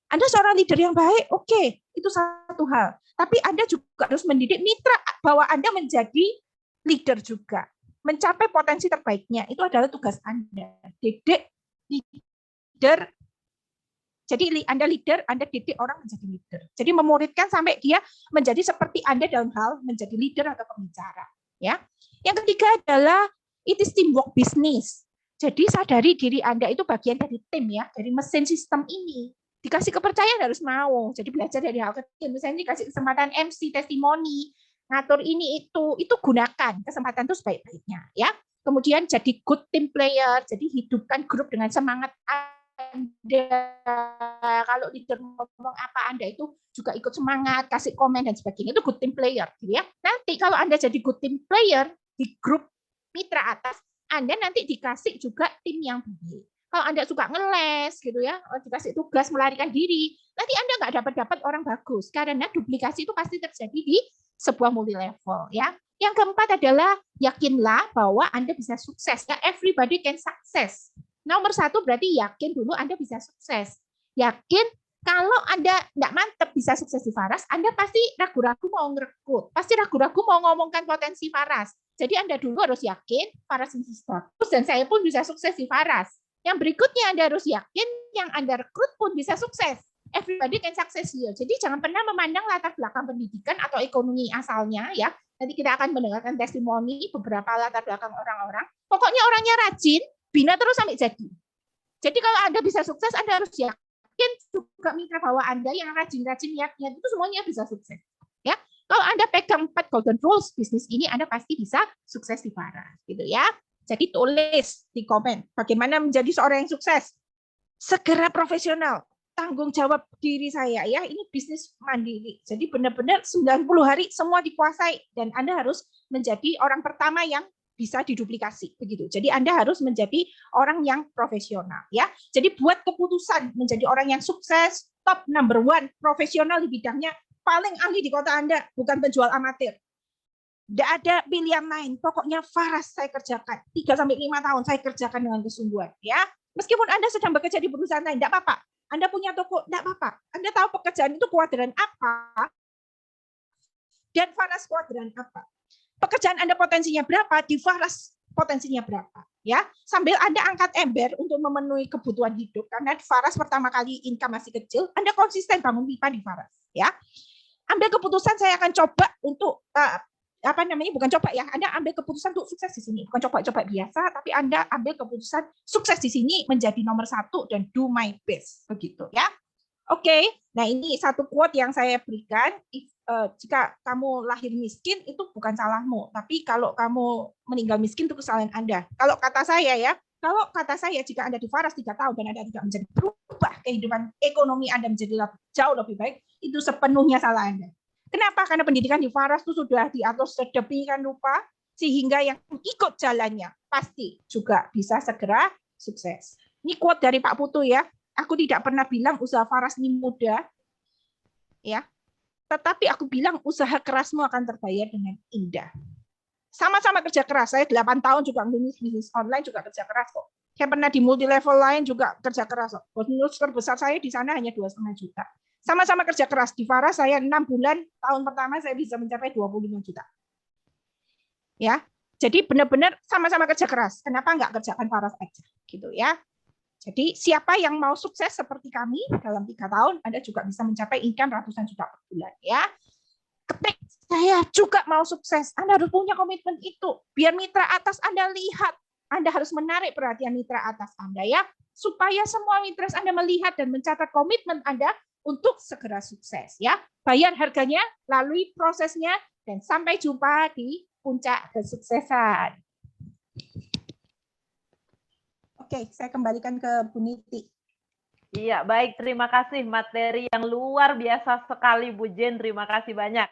B: Anda seorang leader yang baik, oke, itu satu hal. Tapi Anda juga harus mendidik mitra bahwa Anda menjadi leader juga. Mencapai potensi terbaiknya, itu adalah tugas Anda. Didik leader. Jadi Anda leader, Anda didik orang menjadi leader. Jadi memuridkan sampai dia menjadi seperti Anda dalam hal menjadi leader atau pembicara. Ya. Yang ketiga adalah it is teamwork business. Jadi sadari diri Anda itu bagian dari tim ya, dari mesin sistem ini. Dikasih kepercayaan harus mau. Jadi belajar dari hal kecil. Misalnya dikasih kesempatan MC, testimoni, ngatur ini itu gunakan kesempatan itu sebaik-baiknya ya. Kemudian jadi good team player, jadi hidupkan grup dengan semangat Anda. Kalau leader ngomong apa Anda itu juga ikut semangat, kasih komen dan sebagainya, itu good team player gitu ya. Nanti kalau Anda jadi good team player di grup mitra atas, Anda nanti dikasih juga tim yang baik. Kalau Anda suka ngeles gitu ya, dikasih tugas melarikan diri, nanti Anda nggak dapat orang bagus karena duplikasi itu pasti terjadi di sebuah multi level ya. Yang keempat adalah yakinlah bahwa Anda bisa sukses ya. Everybody can success. Nomor 1 berarti yakin dulu Anda bisa sukses. Yakin kalau Anda nggak mantep bisa sukses di Faras, Anda pasti ragu-ragu mau ngerekrut, pasti ragu-ragu mau ngomongkan potensi Faras. Jadi Anda dulu harus yakin Faras ini bagus dan saya pun bisa sukses di Faras. Yang berikutnya Anda harus yakin yang Anda rekrut pun bisa sukses. Everybody can success here. Jadi jangan pernah memandang latar belakang pendidikan atau ekonomi asalnya ya. Nanti kita akan mendengarkan testimoni beberapa latar belakang orang-orang. Pokoknya orangnya rajin, bina terus sampai jadi. Jadi kalau Anda bisa sukses, Anda harus yakin juga mitra bahwa Anda yang rajin-rajin niat-niat itu semuanya bisa sukses. Ya, kalau Anda pegang 4 golden rules bisnis ini, Anda pasti bisa sukses di Faras, gitu ya. Jadi tulis di komen bagaimana menjadi seorang yang sukses. Segera profesional, tanggung jawab diri saya ya, ini bisnis mandiri. Jadi benar-benar 90 hari semua dikuasai dan Anda harus menjadi orang pertama yang bisa diduplikasi begitu. Jadi Anda harus menjadi orang yang profesional ya. Jadi buat keputusan menjadi orang yang sukses, top number 1 profesional di bidangnya, paling ahli di kota Anda, bukan penjual amatir. Tidak ada pilihan lain. Pokoknya Faras saya kerjakan. 3-5 tahun saya kerjakan dengan kesungguhan ya. Meskipun Anda sedang bekerja di perusahaan lain, tidak apa-apa. Anda punya toko, tidak apa-apa. Anda tahu pekerjaan itu kuadran apa dan Faras kuadran apa. Pekerjaan Anda potensinya berapa, di Faras potensinya berapa. Ya, sambil Anda angkat ember untuk memenuhi kebutuhan hidup, karena di Faras pertama kali income masih kecil, Anda konsisten bangun pipa di Faras. Ya, ambil keputusan saya akan coba untuk bukan coba ya, Anda ambil keputusan untuk sukses di sini, bukan coba-coba biasa, tapi Anda ambil keputusan sukses di sini menjadi nomor 1 dan do my best, begitu ya. Oke, nah ini satu quote yang saya berikan, jika kamu lahir miskin itu bukan salahmu, tapi kalau kamu meninggal miskin itu kesalahan Anda. Kalau kata saya, jika Anda di Faras 3 tahun dan Anda tidak menjadi berubah kehidupan ekonomi Anda menjadi jauh lebih baik, itu sepenuhnya salah Anda. Kenapa? Karena pendidikan di Faras itu sudah diatur sedemikian rupa, sehingga yang ikut jalannya pasti juga bisa segera sukses. Ini quote dari Pak Putu ya. Aku tidak pernah bilang usaha Faras ini mudah, ya. Tetapi aku bilang usaha kerasmu akan terbayar dengan indah. Sama-sama kerja keras. Saya 8 tahun juga bisnis online juga kerja keras kok. Saya pernah di multi level lain juga kerja keras kok. Bonus terbesar saya di sana hanya 2,5 juta. Sama-sama kerja keras. Di Faras saya 6 bulan, tahun pertama saya bisa mencapai 25 juta. Ya. Jadi benar-benar sama-sama kerja keras. Kenapa enggak kerjakan Faras aja? Gitu ya. Jadi siapa yang mau sukses seperti kami dalam 3 tahun, Anda juga bisa mencapai income ratusan juta per bulan. Ya, ketik saya juga mau sukses. Anda harus punya komitmen itu. Biar mitra atas Anda lihat. Anda harus menarik perhatian mitra atas Anda ya, supaya semua mitra Anda melihat dan mencatat komitmen Anda untuk segera sukses. Ya, bayar harganya, lalui prosesnya, dan sampai jumpa di puncak kesuksesan. Oke, saya kembalikan ke Bu Niti.
C: Iya, baik. Terima kasih materi yang luar biasa sekali Bu Jen. Terima kasih banyak.